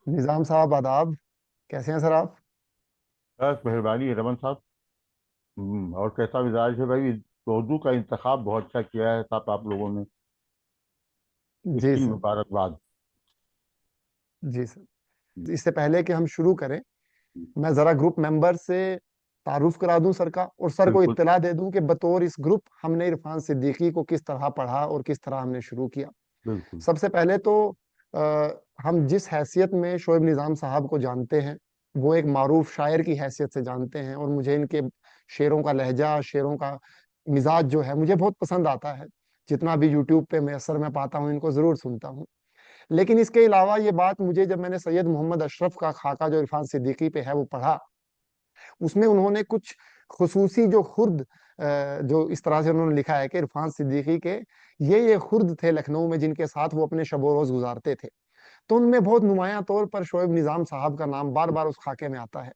निजाम साहब आदाब। कैसे हैं सर आप? बस मेहरबानी है रमन साहब। और कैसा मिजाज है भाई? उर्दू का इंतखाब बहुत अच्छा किया है साहब आप लोगों ने। जी इसकी सर। मुबारकबाद। जी सर। इससे पहले कि हम शुरू करें, मैं जरा ग्रुप मेंबर से तारुफ करा दूं सर का, और सर को बिल्कुल। इत्तला दे दूं कि बतौर इस ग्रुप हमने इरफान सिद्दीकी को किस तरह पढ़ा और किस तरह हमने शुरू किया। बिल्कुल। सबसे पहले तो आ, हम जिस हैसियत में शोएब निजाम साहब को जानते हैं, वो एक मारूफ शायर की हैसियत से जानते हैं, और मुझे इनके शेरों का लहजा, शेरों का मिजाज जो है मुझे बहुत पसंद आता है। जितना भी यूट्यूब पे मैसर मैं पाता हूँ, इनको जरूर सुनता हूँ। लेकिन इसके अलावा ये बात मुझे, जब मैंने सैयद मोहम्मद अशरफ का खाका जो इरफान सिद्दीकी पे है वो पढ़ा, उसमें उन्होंने कुछ खुसूसी जो खुर्द जो इस तरह से उन्होंने लिखा है कि इरफान सिद्दीकी के ये खुर्द थे लखनऊ में जिनके साथ वो अपने शब रोज गुजारते थे। तो उनमें बहुत नुमाया तौर पर शोएब निजाम साहब का नाम बार बार उस खाके में आता है।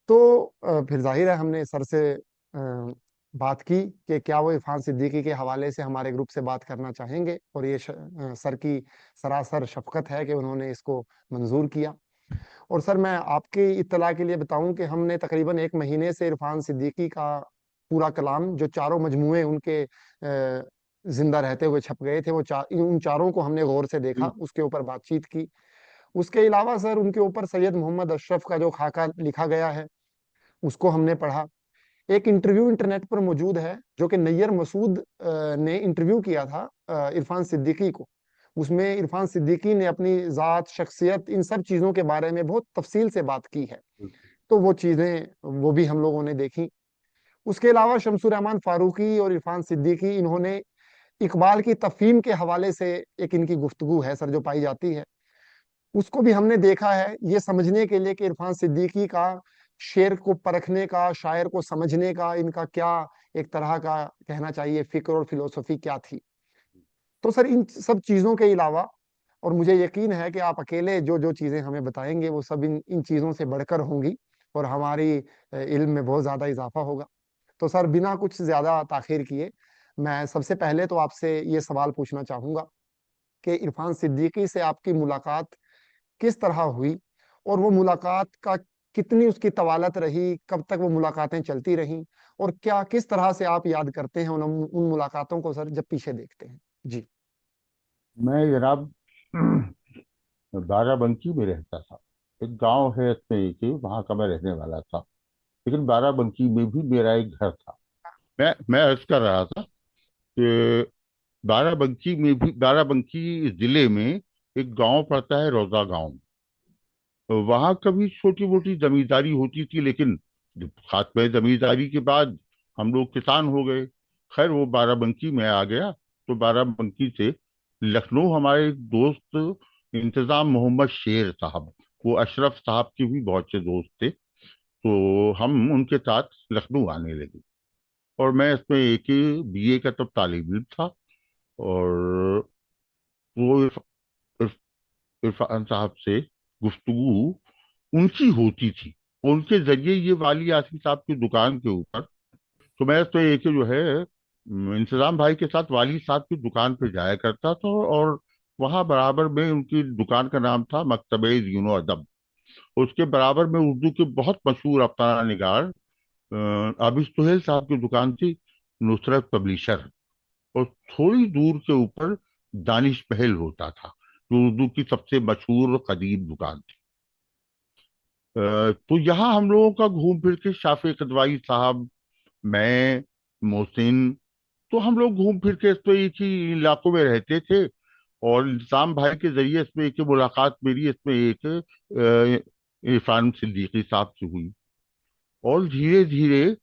तो फिर जाहिर है हमने सर से बात की कि क्या वो इरफान सिद्दीकी के हवाले से हमारे ग्रुप से बात करना चाहेंगे, और ये सर की सरासर शफकत है कि उन्होंने इसको मंजूर किया। और सर, मैं आपकी इत्तला के लिए बताऊं कि हमने तकरीबन एक महीने से इरफान सिद्दीकी का पूरा कलाम, जो चारों मजमूए उनके जिंदा रहते हुए छप गए थे, उन चारों को हमने गौर से देखा, बिल्कुल। उसके ऊपर बातचीत की। उसके अलावा सर, उनके ऊपर सैयद मोहम्मद अशरफ का जो खाका लिखा गया है उसको हमने पढ़ा। एक इंटरव्यू इंटरनेट पर मौजूद है जो कि नैयर मसूद ने इंटरव्यू किया था इरफान सिद्दीकी को। उसमें इरफान सिद्दीकी ने अपनी जात, शख्सियत, इन सब चीजों के बारे में बहुत तफसील से बात की है। बिल्कुल। तो वो चीजें वो भी हम लोगों ने देखी। उसके अलावा शमसुर रहमान फारूकी और इरफान सिद्दीकी, इन्होंने इकबाल की तफहीम के हवाले से एक इनकी गुफ्तगू है सर जो पाई जाती है, उसको भी हमने देखा है, ये समझने के लिए कि इरफान सिद्दीकी का शेर को परखने का, शायर को समझने का इनका क्या एक तरह का कहना चाहिए फिक्र और फिलोसफी क्या थी। तो सर, इन सब चीजों के अलावा, और मुझे यकीन है कि आप अकेले जो जो चीजें हमें बताएंगे वो सब इन इन चीजों से बढ़कर होंगी, और हमारी इल्म में बहुत ज्यादा इजाफा होगा। तो सर, बिना कुछ ज्यादा ताखिर किए, मैं सबसे पहले तो आपसे ये सवाल पूछना चाहूंगा कि इरफान सिद्दीकी से आपकी मुलाकात किस तरह हुई, और वो मुलाकात का कितनी उसकी तवालत रही, कब तक वो मुलाकातें चलती रहीं, और क्या किस तरह से आप याद करते हैं उन उन मुलाकातों को सर, जब पीछे देखते हैं? जी। मैं जनाब बाराबंकी में रहता था। एक गांव है इसमें एक ही, वहां का मैं रहने वाला था। लेकिन बाराबंकी में भी मेरा एक घर था। मैं अर्ज कर रहा था कि बाराबंकी जिले में एक गांव पड़ता है, रौजा गांव। वहां कभी छोटी मोटी जमींदारी होती थी, लेकिन जब साथ में जमींदारी के बाद हम लोग किसान हो गए। खैर, वो बाराबंकी में आ गया, तो बाराबंकी से लखनऊ हमारे एक दोस्त इंतजाम मोहम्मद शेर साहब, वो अशरफ साहब के भी बहुत से दोस्त थे। तो हम उनके साथ लखनऊ आने लगे। और मैं इसमें एक ही बीए का तब तालिब इल्म था। और वो इरफ- इरफान साहब से गुफ्तगू उनकी होती थी। उनके जरिए ये वाली आसिफ साहब की दुकान के ऊपर, तो मैं तो एक जो है इंतजाम भाई के साथ वाली साहब की दुकान पे जाया करता था। और वहाँ बराबर में उनकी दुकान का नाम था मकतबे यूनो अदब। उसके बराबर में उर्दू के बहुत मशहूर अफसाना निगार आबिद सुहेल साहब की दुकान थी, नुसरत पब्लिशर। और थोड़ी दूर के ऊपर दानिश पहल होता था, जो उर्दू की सबसे मशहूर और कदीम दुकान थी। तो यहाँ हम लोगों का घूम फिर के शाफी कदवाई साहब, मैं, मोहसिन, तो हम लोग घूम फिर के इस पे एक ही इलाकों में रहते थे। और इंतजाम भाई के जरिए इसमें एक मुलाकात मेरी इसमें एक इरफान सिद्दीकी साहब से हुई। और धीरे धीरे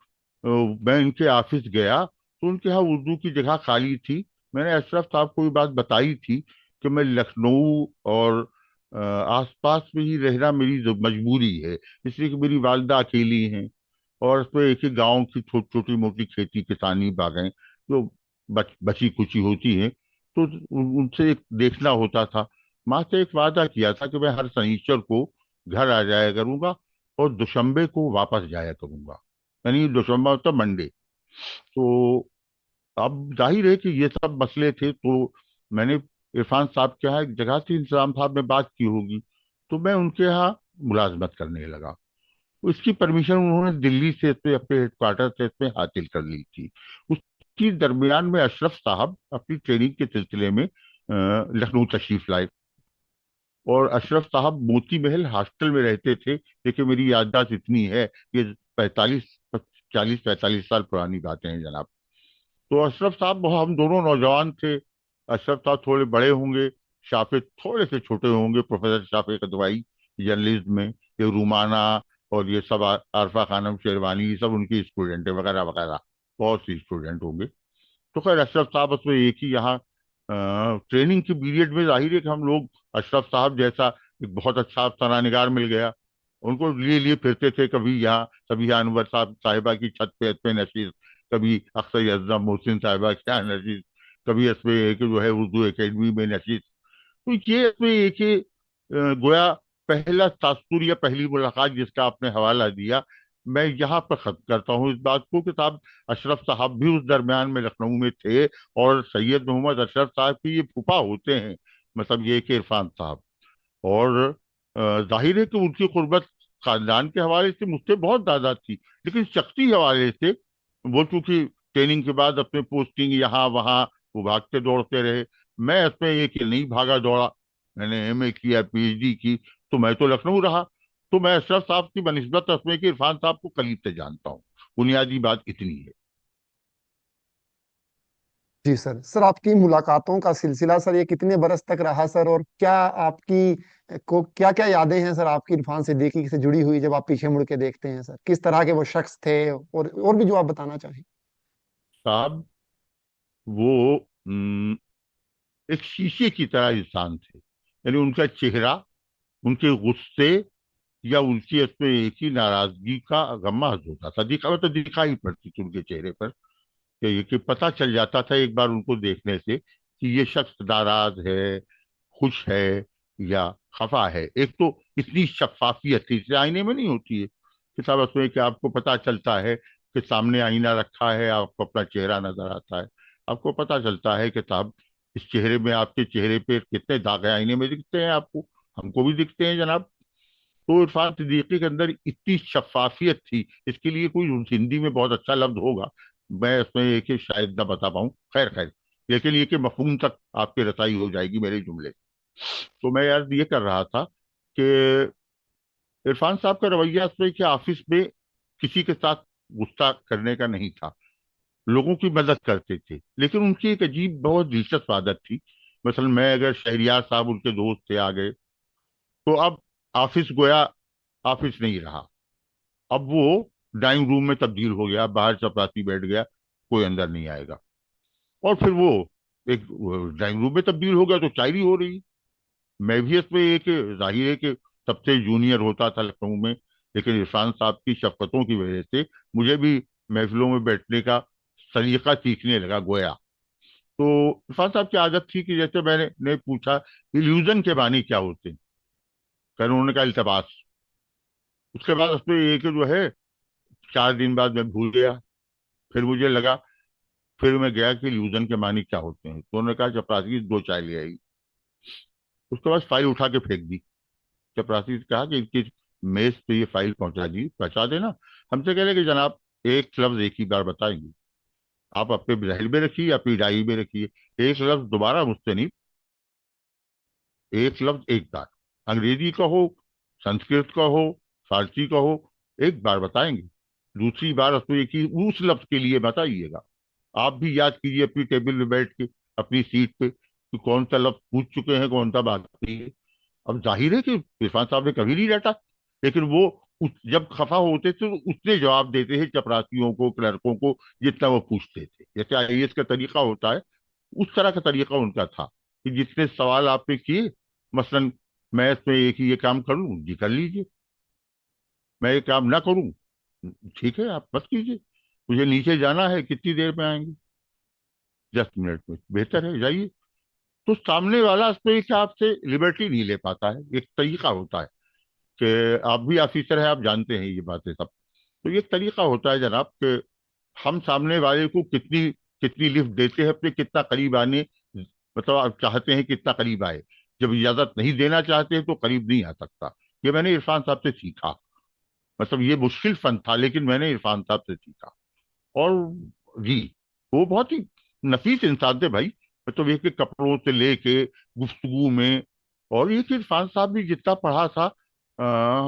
मैं इनके ऑफिस गया, तो उनके यहाँ उर्दू की जगह खाली थी। मैंने अशरफ साहब को ये बात बताई थी कि मैं लखनऊ और आसपास में ही रहना मेरी मजबूरी है, इसलिए कि मेरी वालदा अकेली हैं। और उसमें एक ही गांव की छोटी मोटी खेती किसानी बागें जो बची कुची होती हैं, तो उनसे एक देखना होता था। माँ से एक वादा किया था कि मैं हर शनिचर को घर आ जाया करूंगा और दुशंबे को वापस जाया करूंगा। यानी दुशंबा मतलब मंडे। तो अब जाहिर है कि ये सब मसले थे, तो मैंने इरफान साहब के यहाँ एक जगह थी, इंतजाम साहब ने बात की होगी। तो मैं उनके यहाँ मुलाजमत करने लगा। उसकी परमिशन उन्होंने दिल्ली से अपने हेडक्वार्टर से हासिल कर ली थी। उसकी दरमियान में अशरफ साहब अपनी ट्रेनिंग के सिलसिले में लखनऊ तशरीफ लाए। और अशरफ साहब मोती महल हॉस्टल में रहते थे, लेकिन मेरी याददाश्त इतनी है, ये 45 पुरानी बातें हैं जनाब। तो अशरफ साहब, हम दोनों नौजवान थे। अशरफ साहब थोड़े बड़े होंगे, शाफे थोड़े से छोटे होंगे, प्रोफेसर शाफे कदवाई जर्नलिज्म में, ये रूमाना और ये सब आरफा खानम शेरवानी, ये सब उनकी स्टूडेंट है, वगैरह वगैरह, बहुत सी स्टूडेंट होंगे। तो खैर अशरफ साहब उसमें एक ही यहाँ ट्रेनिंग के पीरियड में, जाहिर है कि हम लोग, अशरफ साहब जैसा एक बहुत अच्छा अफसाना मिल गया, उनको लिए लिए फिरते थे। कभी यहाँ, कभी यहाँ अनवर साहब साहिबा की छत पे नशीर, कभी अख्तर अजम मोहसिन साहिबा के यहाँ नशीर, कभी इसमें एक जो है उर्दू एकेडमी में नशीर। तो ये इसमें एक ही गोया पहला तासुर या पहली मुलाकात जिसका आपने हवाला दिया, मैं यहाँ पर खत्म करता हूँ इस बात को कि साहब अशरफ साहब भी उस दरमियान में लखनऊ में थे। और सैयद मोहम्मद अशरफ साहब की ये फूफा होते हैं, मतलब ये कि इरफान साहब। और जाहिर है कि उनकी कुर्बत खानदान के हवाले से मुझसे बहुत ज्यादा थी, लेकिन शख्सी हवाले से वो चूंकि ट्रेनिंग के बाद अपने पोस्टिंग यहाँ वहाँ वो भागते दौड़ते रहे, मैं इसमें एक नहीं भागा दौड़ा। मैंने एमए किया, पीएचडी की, तो मैं तो लखनऊ रहा। तो मैं अशरफ साहब की बनिस्बत इसमें कि इरफान साहब को करीब से जानता हूँ। बुनियादी बात इतनी है। जी सर। सर, आपकी मुलाकातों का सिलसिला सर ये कितने बरस तक रहा सर, और क्या आपकी को क्या क्या यादें हैं सर आपकी इरफान सिद्दीकी से जुड़ी हुई, जब आप पीछे मुड़ के देखते हैं सर, किस तरह के वो शख्स थे, और भी जो आप बताना चाहें। साहब वो एक शीशे की तरह इंसान थे। यानी उनका चेहरा, उनके गुस्से या उनकी उसमें एक ही नाराजगी का गम्माज होता था, दिखाई पड़ती थी उनके चेहरे पर। कि पता चल जाता था एक बार उनको देखने से कि ये शख्स नाराज है, खुश है या खफा है। एक तो इतनी शफाफियत थी, इसलिए आईने में नहीं होती है कि साहब उसमें कि आपको पता चलता है कि सामने आईना रखा है, आपको अपना चेहरा नजर आता है, आपको पता चलता है कि साहब इस चेहरे में, आपके चेहरे पे कितने दाग हैं, आईने में दिखते हैं आपको, हमको भी दिखते हैं जनाब। तो इरफान सिद्दीकी के अंदर इतनी शफाफियत थी, इसके लिए कोई हिंदी में बहुत अच्छा लफ्ज होगा, मैं इसमें एक ही शायद ना बता पाऊं, खैर खैर, लेकिन ये कि मफहूम तक आपकी रसाई हो जाएगी मेरे जुमले। तो मैं यार ये कर रहा था कि इरफान साहब का रवैया इसमें कि ऑफिस में किसी के साथ गुस्सा करने का नहीं था, लोगों की मदद करते थे। लेकिन उनकी एक अजीब बहुत दिलचस्प आदत थी। मसलन मैं अगर शहरियार साहब उनके दोस्त थे आ गए, तो अब ऑफिस गोया ऑफिस नहीं रहा, अब वो डाइनिंग रूम में तब्दील हो गया, बाहर चपरासी बैठ गया, कोई अंदर नहीं आएगा। और फिर वो एक ड्राइंग रूम में तब्दील हो गया तो शायरी हो रही। मैं भी इसमें एक, जाहिर है कि सबसे जूनियर होता था लखनऊ में, लेकिन इरफान साहब की शफकतों की वजह से मुझे भी महफिलों में बैठने का सलीका सीखने लगा गोया। तो इरफान साहब की आदत थी कि जैसे मैंने ने पूछा इल्यूजन के मानी क्या होते हैं, फिर उन्होंने कहा इल्तबास। उसके बाद उसमें एक जो है, 4 दिन बाद मैं भूल गया। फिर मुझे लगा, फिर मैं गया कि इल्यूजन के मानी क्या होते हैं, तो उन्होंने कहा चपरासी 2 चाय ले आई। उसके बाद फाइल उठा के फेंक दी। चपरासी से कहा कि इनकी मेज पे ये फाइल पहुंचा देना। हमसे कह रहे कि जनाब एक लफ्ज एक ही बार बताएंगे, आप अपने जहल में रखिए या अपनी डायरी में रखिए, एक लफ्ज दोबारा मुझसे नहीं, एक लफ्ज एक बार, अंग्रेजी का हो, संस्कृत का हो, फारसी का हो, एक बार बताएंगे। दूसरी बार उसको एक ही उस लफ्ज के लिए बताइएगा। आप भी याद कीजिए अपनी टेबल में बैठ के, अपनी सीट पे, कि कौन सा लफ्ज पूछ चुके हैं, कौन सा बाकी है। अब जाहिर है कि इरफान साहब ने कभी नहीं डांटा, लेकिन वो जब खफा होते थे तो उतने जवाब देते थे चपरासियों को, क्लर्कों को, जितना वो पूछते थे। जैसे आईएएस का तरीका होता है, उस तरह का तरीका उनका था कि जितने सवाल आपने किए, मसलन मैं इसमें एक ही ये काम करूं जी कर लीजिए, मैं ये काम ना करूं ठीक है आप मत कीजिए, मुझे नीचे जाना है कितनी देर में आएंगे, 10 मिनट में, बेहतर है जाइए। तो सामने वाला इस पे कि आपसे लिबर्टी नहीं ले पाता है, एक तरीका होता है कि आप भी ऑफिसर है, आप जानते हैं ये बातें सब। तो ये एक तरीका होता है जनाब कि हम सामने वाले को कितनी कितनी लिफ्ट देते हैं, अपने कितना करीब आने, मतलब आप चाहते हैं कितना करीब आए, जब इजाजत नहीं देना चाहते तो करीब नहीं आ सकता। ये मैंने इरफान साहब से सीखा। मतलब ये मुश्किल फन था, लेकिन मैंने इरफान साहब से सीखा। और जी, वो बहुत ही नफीस इंसान थे भाई। मतलब एक एक कपड़ों से लेके गुफ्तगू में। और ये कि इरफान साहब भी जितना पढ़ा था,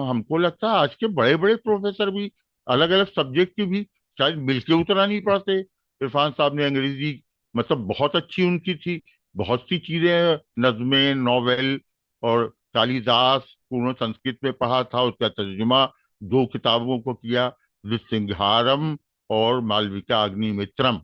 हमको लगता है आज के बड़े बड़े प्रोफेसर भी अलग अलग सब्जेक्ट की भी शायद मिलके उतना नहीं पढ़ते। इरफान साहब ने अंग्रेजी मतलब बहुत अच्छी उनकी थी। बहुत सी चीजें, नज़्में, नॉवेल, और कालिदास पूर्ण संस्कृत में पढ़ा था, उसका तर्जुमा 2 किताबों को किया, नृसिंहारम और मालविका अग्निमित्रम।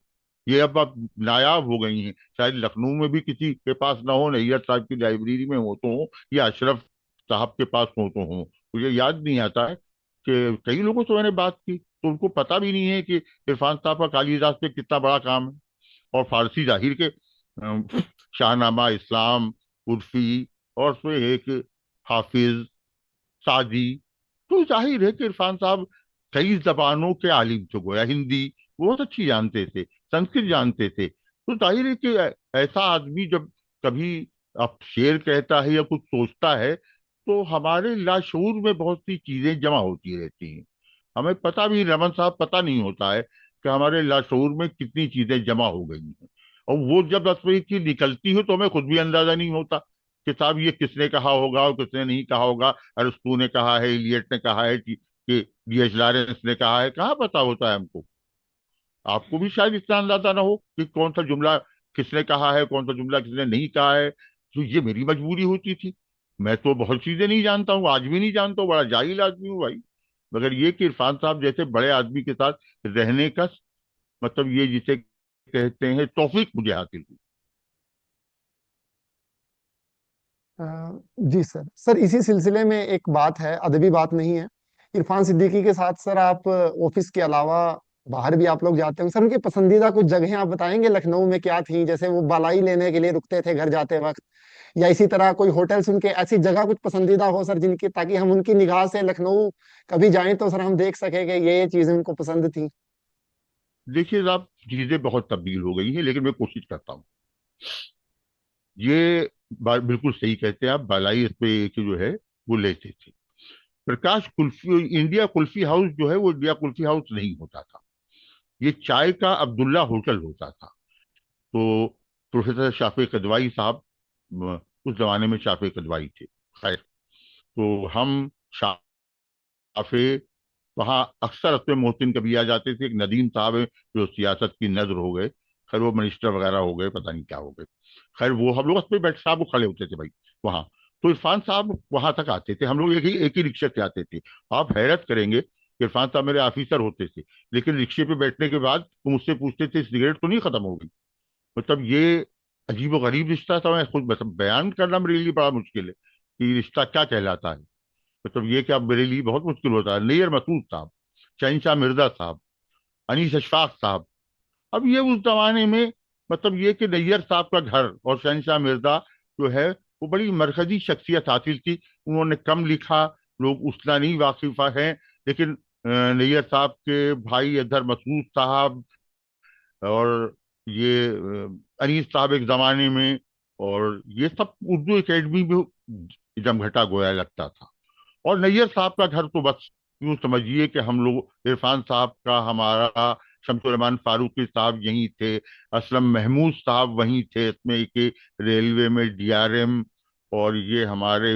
ये अब नायाब हो गई हैं, शायद लखनऊ में भी किसी के पास ना हो, नैयर साहब की लाइब्रेरी में हो तो हो, या अशरफ साहब के पास हो तो हो। मुझे याद नहीं आता है कि कई लोगों से मैंने बात की तो उनको पता भी नहीं है कि इरफान साहब का कालिदास पे कितना बड़ा काम है। और फारसी जाहिर के शाहनामा इस्लाम, उर्फी, और उसमें एक हाफिज सादी। तो जाहिर है कि इरफान साहब कई जबानों के आलिम थे, गोया हिंदी वो बहुत अच्छी जानते थे, संस्कृत जानते थे। तो जाहिर है कि ऐसा आदमी जब कभी अब शेर कहता है या कुछ सोचता है, तो हमारे लाशूर में बहुत सी चीजें जमा होती रहती हैं। हमें पता भी, रमन साहब, पता नहीं होता है कि हमारे लाशूर में कितनी चीजें जमा हो गई हैं। और वो जब तस्वीर की निकलती हो तो हमें खुद भी अंदाजा नहीं होता कि साहब ये किसने कहा होगा और किसने नहीं कहा होगा। अरस्तू ने कहा है, इलियट ने कहा है कि डीएच लॉरेंस ने कहा है, कहाँ पता होता है हमको। आपको भी शायद इतना अंदाजा ना हो कि कौन सा जुमला किसने कहा है, कौन सा जुमला किसने नहीं कहा है। तो ये मेरी मजबूरी होती थी। मैं तो बहुत चीजें नहीं जानता हूँ, आज भी नहीं जानता हूँ, बड़ा जाहिल आदमी हूँ भाई। मगर ये कि इरफान साहब जैसे बड़े आदमी के साथ रहने का, मतलब ये जिसे कहते हैं, तौफीक मुझे हासिल हुई। अ, जी सर। सर इसी सिलसिले में एक बात है, अदबी बात नहीं है। इरफान सिद्दीकी के साथ सर आप ऑफिस के अलावा बाहर भी आप लोग जाते होंगे सर, उनकी पसंदीदा कुछ जगहें आप बताएंगे लखनऊ में क्या थी? जैसे वो बालाई लेने के लिए रुकते थे घर जाते वक्त, या इसी तरह कोई होटल्स उनके, ऐसी जगह कुछ पसंदीदा हो सर जिनकी, ताकि हम उनकी निगाह से लखनऊ कभी जाएं तो सर हम देख सके कि ये चीजें उनको पसंद थी। देखिए साहब, चीजें बहुत तब्दील हो गई हैं, लेकिन मैं कोशिश करता हूँ। ये बात बिल्कुल सही कहते हैं आप, बालाई इस पे कि जो है वो लेते थे। प्रकाश कुल्फी, इंडिया कुल्फी हाउस जो है वो इंडिया कुल्फी हाउस नहीं होता था। ये चाय का अब्दुल्ला होटल होता था। तो प्रोफेसर शाफे कदवाई साहब, उस जमाने में शाफे कदवाई थे। खैर, तो हम शाफे वहाँ अक्सर अपने मोहसिन कभी आ जाते थे। एक नदीम साहब है जो सियासत की नजर हो गए, खैर वो मिनिस्टर वगैरह हो गए, पता नहीं क्या हो गए। खैर वो हम लोग उस पे बैठ साहब वो खड़े होते थे भाई वहाँ। तो इरफान साहब वहां तक आते थे, हम लोग एक ही रिक्शे से आते थे। आप हैरत करेंगे कि इरफान साहब मेरे ऑफिसर होते थे, लेकिन रिक्शे पे बैठने के बाद वो मुझसे पूछते थे सिगरेट तो नहीं खत्म हो गई। मतलब ये अजीब व गरीब रिश्ता था। मैं खुद मतलब बयान करना मेरे लिए बड़ा मुश्किल है कि रिश्ता क्या कहलाता है। मतलब ये क्या मेरे लिए बहुत मुश्किल होता है। नैयर मसूद साहब, शहनशाह मिर्जा साहब, अनीस अशफाक साहब। अब ये उस जमाने में, मतलब ये कि नैयर साहब का घर और शहनशाह मिर्जा जो है वो बड़ी मरकजी शख्सियत हासिल की। उन्होंने कम लिखा, लोग उतना नहीं वाकिफ हैं। लेकिन नैयर साहब के भाई अजहर मसूद साहब, और ये अनीस साहब एक जमाने में, और ये सब उर्दू एकेडमी में जमघटा गोया लगता था। और नैयर साहब का घर तो बस यूं समझिए कि हम लोग, इरफान साहब का, हमारा शमसुर फारूकी साहब यहीं थे, असलम महमूद साहब वहीं थे, इसमें कि रेलवे में डीआरएम। और ये हमारे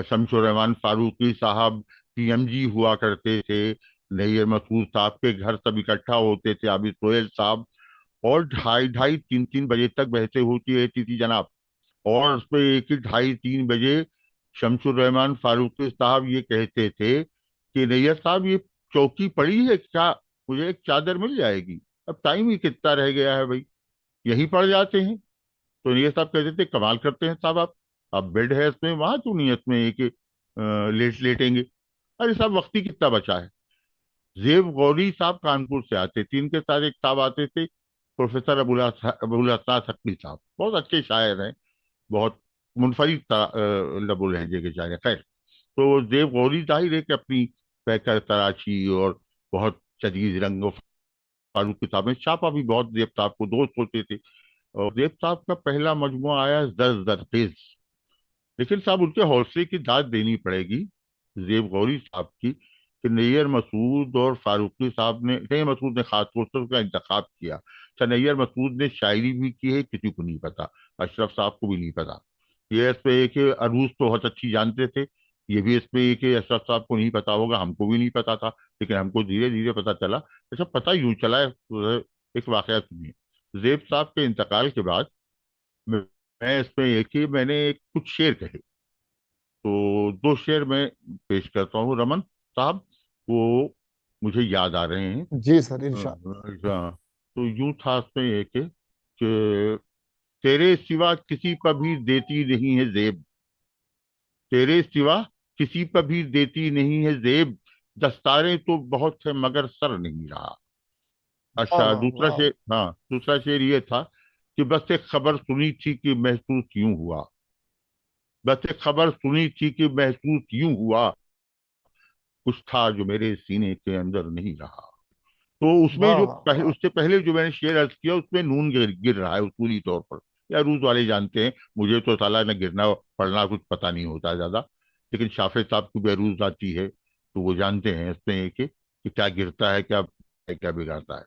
शमसुर फारूकी साहब पीएमजी हुआ करते थे। नैयर मसूद साहब के घर सब इकट्ठा होते थे, आबिद सोहेल साहब। और ढाई ढाई तीन तीन बजे तक बहसें होती रहती थी जनाब। और उसमें एक ही 2:30-3 बजे शमसुर रहमान फारूकी साहब ये कहते थे कि नैयर साहब ये चौकी पड़ी है क्या, मुझे एक चादर मिल जाएगी? अब टाइम ही कितना रह गया है भाई, यहीं पड़ जाते हैं। तो नैयर साहब कहते थे कमाल करते हैं साहब आप। अब बेड है इसमें, वहां क्यों नहीं है इसमें एक लेटेंगे। अरे साहब वक्त ही कितना बचा है। जेब गौरी साहब कानपुर से आते थे, इनके साथ एक साहब आते थे, प्रोफेसर अबुल हसन नकवी साहब, बहुत अच्छे शायर हैं, बहुत मुनफरिद लबुल लहजे के शायर। खैर, तो देव गौरी जाहिर है कि अपनी पैकर तराशी और बहुत शदीद रंग और फारूक किताबें छापा भी बहुत देव साहब को दोस्त होते थे। और देव साहब का पहला मजमुआ आया जर जरखेज, लेकिन साहब उनके हौसले की दाद देनी पड़ेगी जेब गौरी साहब की, कि नैयर मसूद और फारूकी साहब ने, नैयर मसूद ने खासतौर से उसका इंतखाब किया। अच्छा, नैयर मसूद ने शायरी भी की है, किसी को नहीं पता, अशरफ साहब को भी नहीं पता। ये इस पे एक अरूज तो बहुत अच्छी जानते थे, ये भी इस पे एक अशरफ साहब को नहीं पता होगा, हमको भी नहीं पता था, लेकिन हमको धीरे धीरे पता चला। अच्छा, पता यूं चला है, एक वाकया सुनिए। जेब साहब के इंतकाल के बाद मैं इसमें एक ही मैंने कुछ शेर कहे, तो दो शेर मैं पेश करता हूँ रमन साहब, वो मुझे याद आ रहे हैं। जी सर, इरशाद। हाँ, तो यूं था उसमें एक कि तेरे सिवा किसी पर भी देती नहीं है जेब, तेरे सिवा किसी पर भी देती नहीं है जेब, दस्तारे तो बहुत है मगर सर नहीं रहा। वाह अच्छा, वाह दूसरा वाह। शेर, हाँ दूसरा शेर ये था कि बस एक खबर सुनी थी कि महसूस यूं हुआ, बस एक खबर सुनी थी कि महसूस यूं हुआ, कुछ था जो मेरे सीने के अंदर नहीं रहा। तो उसमें वाह जो वाह पहले, वाह। उससे पहले जो मैंने शेर अर्ज किया उसमें नून गिर रहा है उसूली तौर पर, या रूज वाले जानते हैं, मुझे तो साला न गिरना पढ़ना कुछ पता नहीं होता ज्यादा, लेकिन शाफे साहब को भी अरूज आती है, तो वो जानते हैं इसमें कि क्या गिरता है, क्या बिगाड़ता है।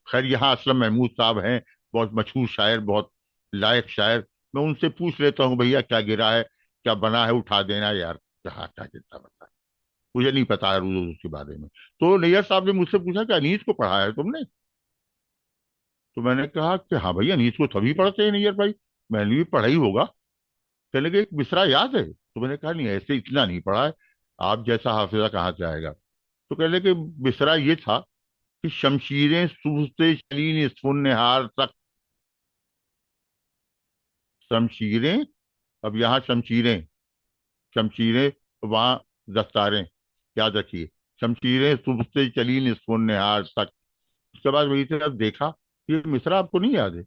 खैर, यहाँ असलम महमूद साहब हैं, बहुत मशहूर शायर, बहुत लायक शायर। मैं उनसे पूछ लेता हूँ, भैया क्या गिरा है, क्या बना है, उठा देना यार, क्या गिरता बता, मुझे नहीं पता है रूज के बारे में। तो नैयर साहब ने मुझसे पूछा कि अनीस को पढ़ा है तुमने? तो मैंने कहा कि हाँ भैया, अनीस को सभी पढ़ते हैं नैयर भाई, मैंने भी पढ़ा ही होगा। कहने लगे एक मिसरा याद है? तो मैंने कहा नहीं, ऐसे इतना नहीं पढ़ा है, आप जैसा हाफिजा कहाँ से आएगा। तो कहने लगे मिसरा ये था कि शमशीरें सुबह से चली निस्फुन निहार तक, शमशीरें, अब यहाँ शमशीरें, शमशीरें, वहां दस्तारें, याद रखिए, शमशीरें सुबह से चली निस्फुन निहार तक। उसके बाद वही थे, अब देखा, ये मिसरा आपको नहीं याद है?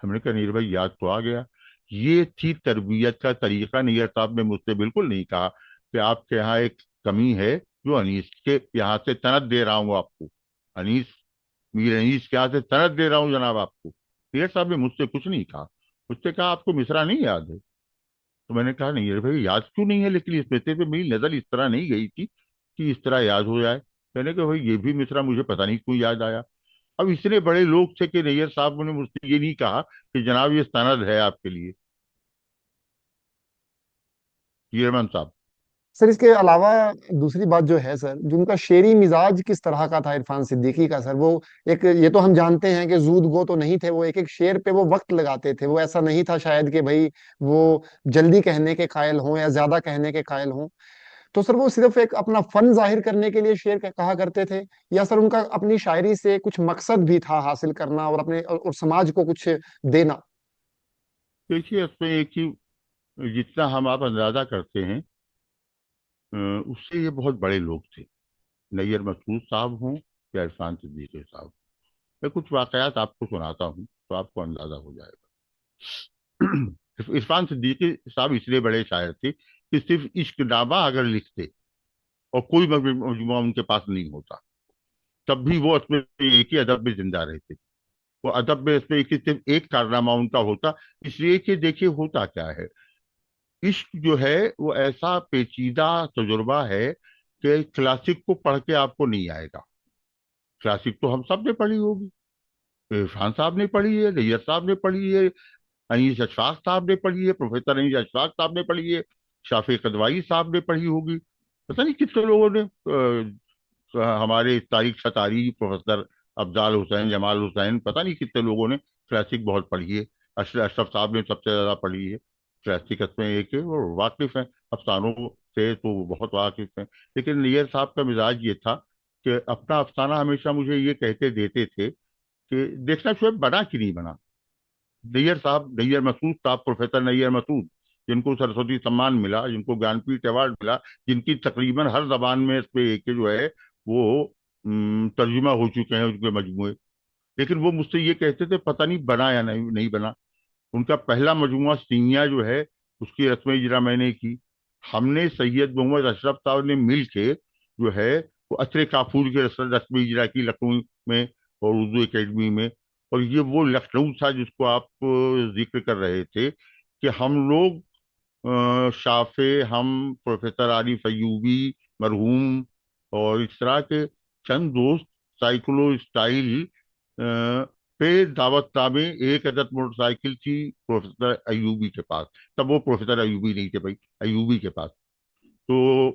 हमने कहा नहीं रे भाई, याद तो आ गया। ये थी तरबियत का तरीका। नैयर साहब ने मुझसे बिल्कुल नहीं कहा कि आपके यहाँ एक कमी है, जो अनीस के यहाँ से तनत दे रहा हूँ आपको, अनीस, मीर अनीस के यहाँ से तनत दे रहा हूँ जनाब आपको। नैयर साहब ने मुझसे कुछ नहीं कहा, मुझसे कहा आपको मिसरा नहीं याद है? तो मैंने कहा नहीं अरे भाई, याद क्यों नहीं है, लेकिन इस मिसरे पे मेरी नजर इस तरह नहीं गई थी कि इस तरह याद हो जाए। मैंने कहा भाई, ये भी मिसरा मुझे पता नहीं क्यों याद आया। अब इतने बड़े लोग थे कि नैयर साहब ने मुझसे ये नहीं कहा कि जनाब ये सनद है आपके लिए। ये रहमान साहब। सर इसके अलावा दूसरी बात जो है सर, जो उनका शेरी मिजाज किस तरह का था इरफान सिद्दीकी का सर, वो एक, ये तो हम जानते हैं कि जूद गो तो नहीं थे, वो एक एक शेर पे वो वक्त लगाते थे, वो ऐसा नहीं था शायद कि भाई वो जल्दी कहने के कायल हों या ज्यादा कहने के कायल हों। तो सर वो सिर्फ एक अपना फन जाहिर करने के लिए शेर कहा करते थे, या सर उनका अपनी शायरी से कुछ मकसद भी था हासिल करना और अपने और समाज को कुछ देना? देखिए, इसमें एक ही, जितना हम आप अंदाजा करते हैं, उससे ये बहुत बड़े लोग थे, नैयर मसूद साहब हों या इरफान सिद्दीकी साहब। मैं कुछ वाकयात आपको सुनाता हूँ तो आपको अंदाजा हो जाएगा। इरफान सिद्दीकी साहब इसलिए बड़े शायर थे कि सिर्फ इश्कनामा अगर लिखते और कोई मजमूआ उनके पास नहीं होता, तब भी वो अपने एक ही अदब में जिंदा रहते। वो अदब में इसमें एक, सिर्फ एक कारनामा उनका होता, इसलिए कि देखिए होता क्या है, इश्क जो है वो ऐसा पेचीदा तजुर्बा है कि क्लासिक को पढ़ के आपको नहीं आएगा। क्लासिक तो हम सब ने पढ़ी होगी, इरफान साहब ने पढ़ी है, नैयर साहब ने पढ़ी है, अनीस अशफाक साहब ने पढ़ी है, प्रोफेसर अनीस अशफाक साहब ने पढ़ी है, शाफी कदवाई साहब ने पढ़ी होगी, पता नहीं कितने लोगों ने, हमारे तारीख शतारी प्रोफेसर अफजाल हुसैन, जमाल हुसैन, पता नहीं कितने लोगों ने क्लासिक बहुत पढ़ी है। अशरफ साहब ने सबसे ज्यादा पढ़ी है क्लासिक, में एक है, वो वाकिफ है अफसानों से, तो वो बहुत वाकिफ है। लेकिन नैयर साहब का मिजाज ये था कि अपना अफसाना हमेशा मुझे ये कहते देते थे कि देखना शोएब बना कि नहीं बना। नैयर साहब, नैयर मसूद साहब, प्रोफेसर नैयर मसूद, जिनको सरस्वती सम्मान मिला, जिनको ज्ञानपीठ अवार्ड मिला, जिनकी तकरीबन हर जबान में इस पे एक जो है वो तर्जुमा हो चुके हैं उनके मजमूए, लेकिन वो मुझसे ये कहते थे पता नहीं बना या नहीं नहीं बना। उनका पहला मजमुआ सिंगिया जो है, उसकी रस्म इजरा मैंने की, हमने सैयद मोहम्मद अशरफ साहब ने मिल के जो है वो अतरे काफूर की रस्म इजरा की लखनऊ में और उर्दू एकेडमी में। और ये वो लखनऊ था जिसको आप जिक्र कर रहे थे कि हम लोग शाफे, हम, प्रोफेसर आरिफ अयूबी मरहूम, और इस तरह के चंद दोस्त साइकिलो स्टाइल पे दावत में एक अदद मोटरसाइकिल थी प्रोफेसर अयूबी के पास। तब वो प्रोफेसर अयूबी नहीं थे भाई, अयूबी के पास। तो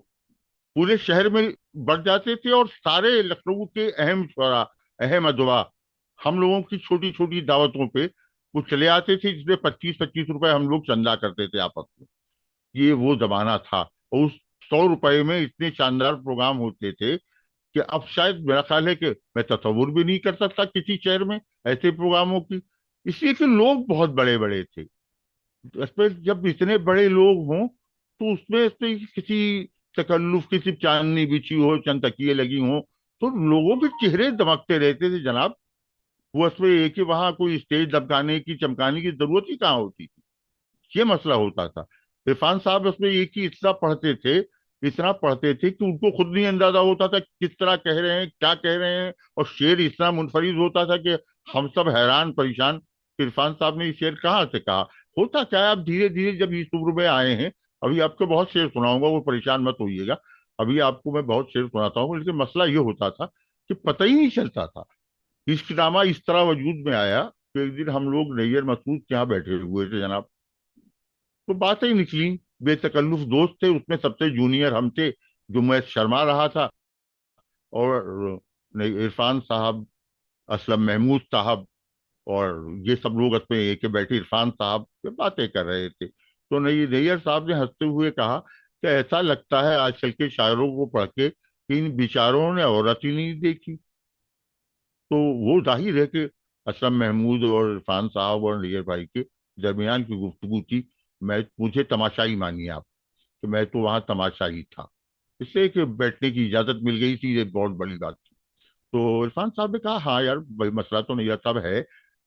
पूरे शहर में बढ़ जाते थे, और सारे लखनऊ के अहम शोरा, अहम अदवा, हम लोगों की छोटी छोटी दावतों पे वो चले आते थे, जिसमें 25-25 रुपए हम लोग चंदा करते थे आपस में। ये वो जमाना था। और उस 100 रुपए में इतने शानदार प्रोग्राम होते थे कि अब शायद मेरा ख्याल है कि मैं तस्वुर भी नहीं कर सकता किसी शहर में ऐसे प्रोग्रामों की। इसलिए कि लोग बहुत बड़े बड़े थे। इसमें जब इतने बड़े लोग हों तो इसमें किसी तकल्लुफ की सिर्फ चांदनी बिछी हो, चंद तकिए लगी हो, तो लोगों के चेहरे दमकते रहते थे जनाब। वो इसमें एक ही, वहां कोई स्टेज दमकाने की चमकाने की जरूरत ही कहाँ होती थी। ये मसला होता था। इरफान साहब उसमें एक ही इतना पढ़ते थे, इतना पढ़ते थे कि उनको खुद नहीं अंदाजा होता था किस तरह कह रहे हैं, क्या कह रहे हैं। और शेर इतना मुनफरिद होता था कि हम सब हैरान परेशान कि इरफान साहब ने ये शेर कहाँ से कहा। होता क्या है, आप धीरे धीरे जब इस उम्र में आए हैं, अभी आपको बहुत शेर सुनाऊंगा, वो परेशान मत होइएगा। अभी आपको मैं बहुत शेर सुनाता हूँ, लेकिन मसला ये होता था कि पता ही नहीं चलता था। इश्कनामा इस तरह वजूद में आया कि एक दिन हम लोग नैयर मसूद के यहाँ बैठे हुए थे जनाब। तो बातें ही निकली। बेतकल्लुफ दोस्त थे, उसमें सबसे जूनियर हम थे, जो मैं शर्मा रहा था। और इरफान साहब, असलम महमूद साहब, और ये सब लोग अपने एक के बैठे इरफान साहब से बातें कर रहे थे। तो नैयर साहब ने हंसते हुए कहा कि ऐसा लगता है आजकल के शायरों को पढ़ के कि इन बेचारों ने औरत ही नहीं देखी। तो वो जाहिर है कि असलम महमूद और इरफान साहब और नैयर भाई के दरमियान की गुफ्तगू थी। मैं, मुझे तमाशाई मानिए आप, कि मैं तो वहां तमाशाई था। इसलिए कि बैठने की इजाजत मिल गई थी, ये बहुत बड़ी बात थी। तो इरफान साहब ने कहा, हाँ यार भाई, मसला तो नहीं साहब है।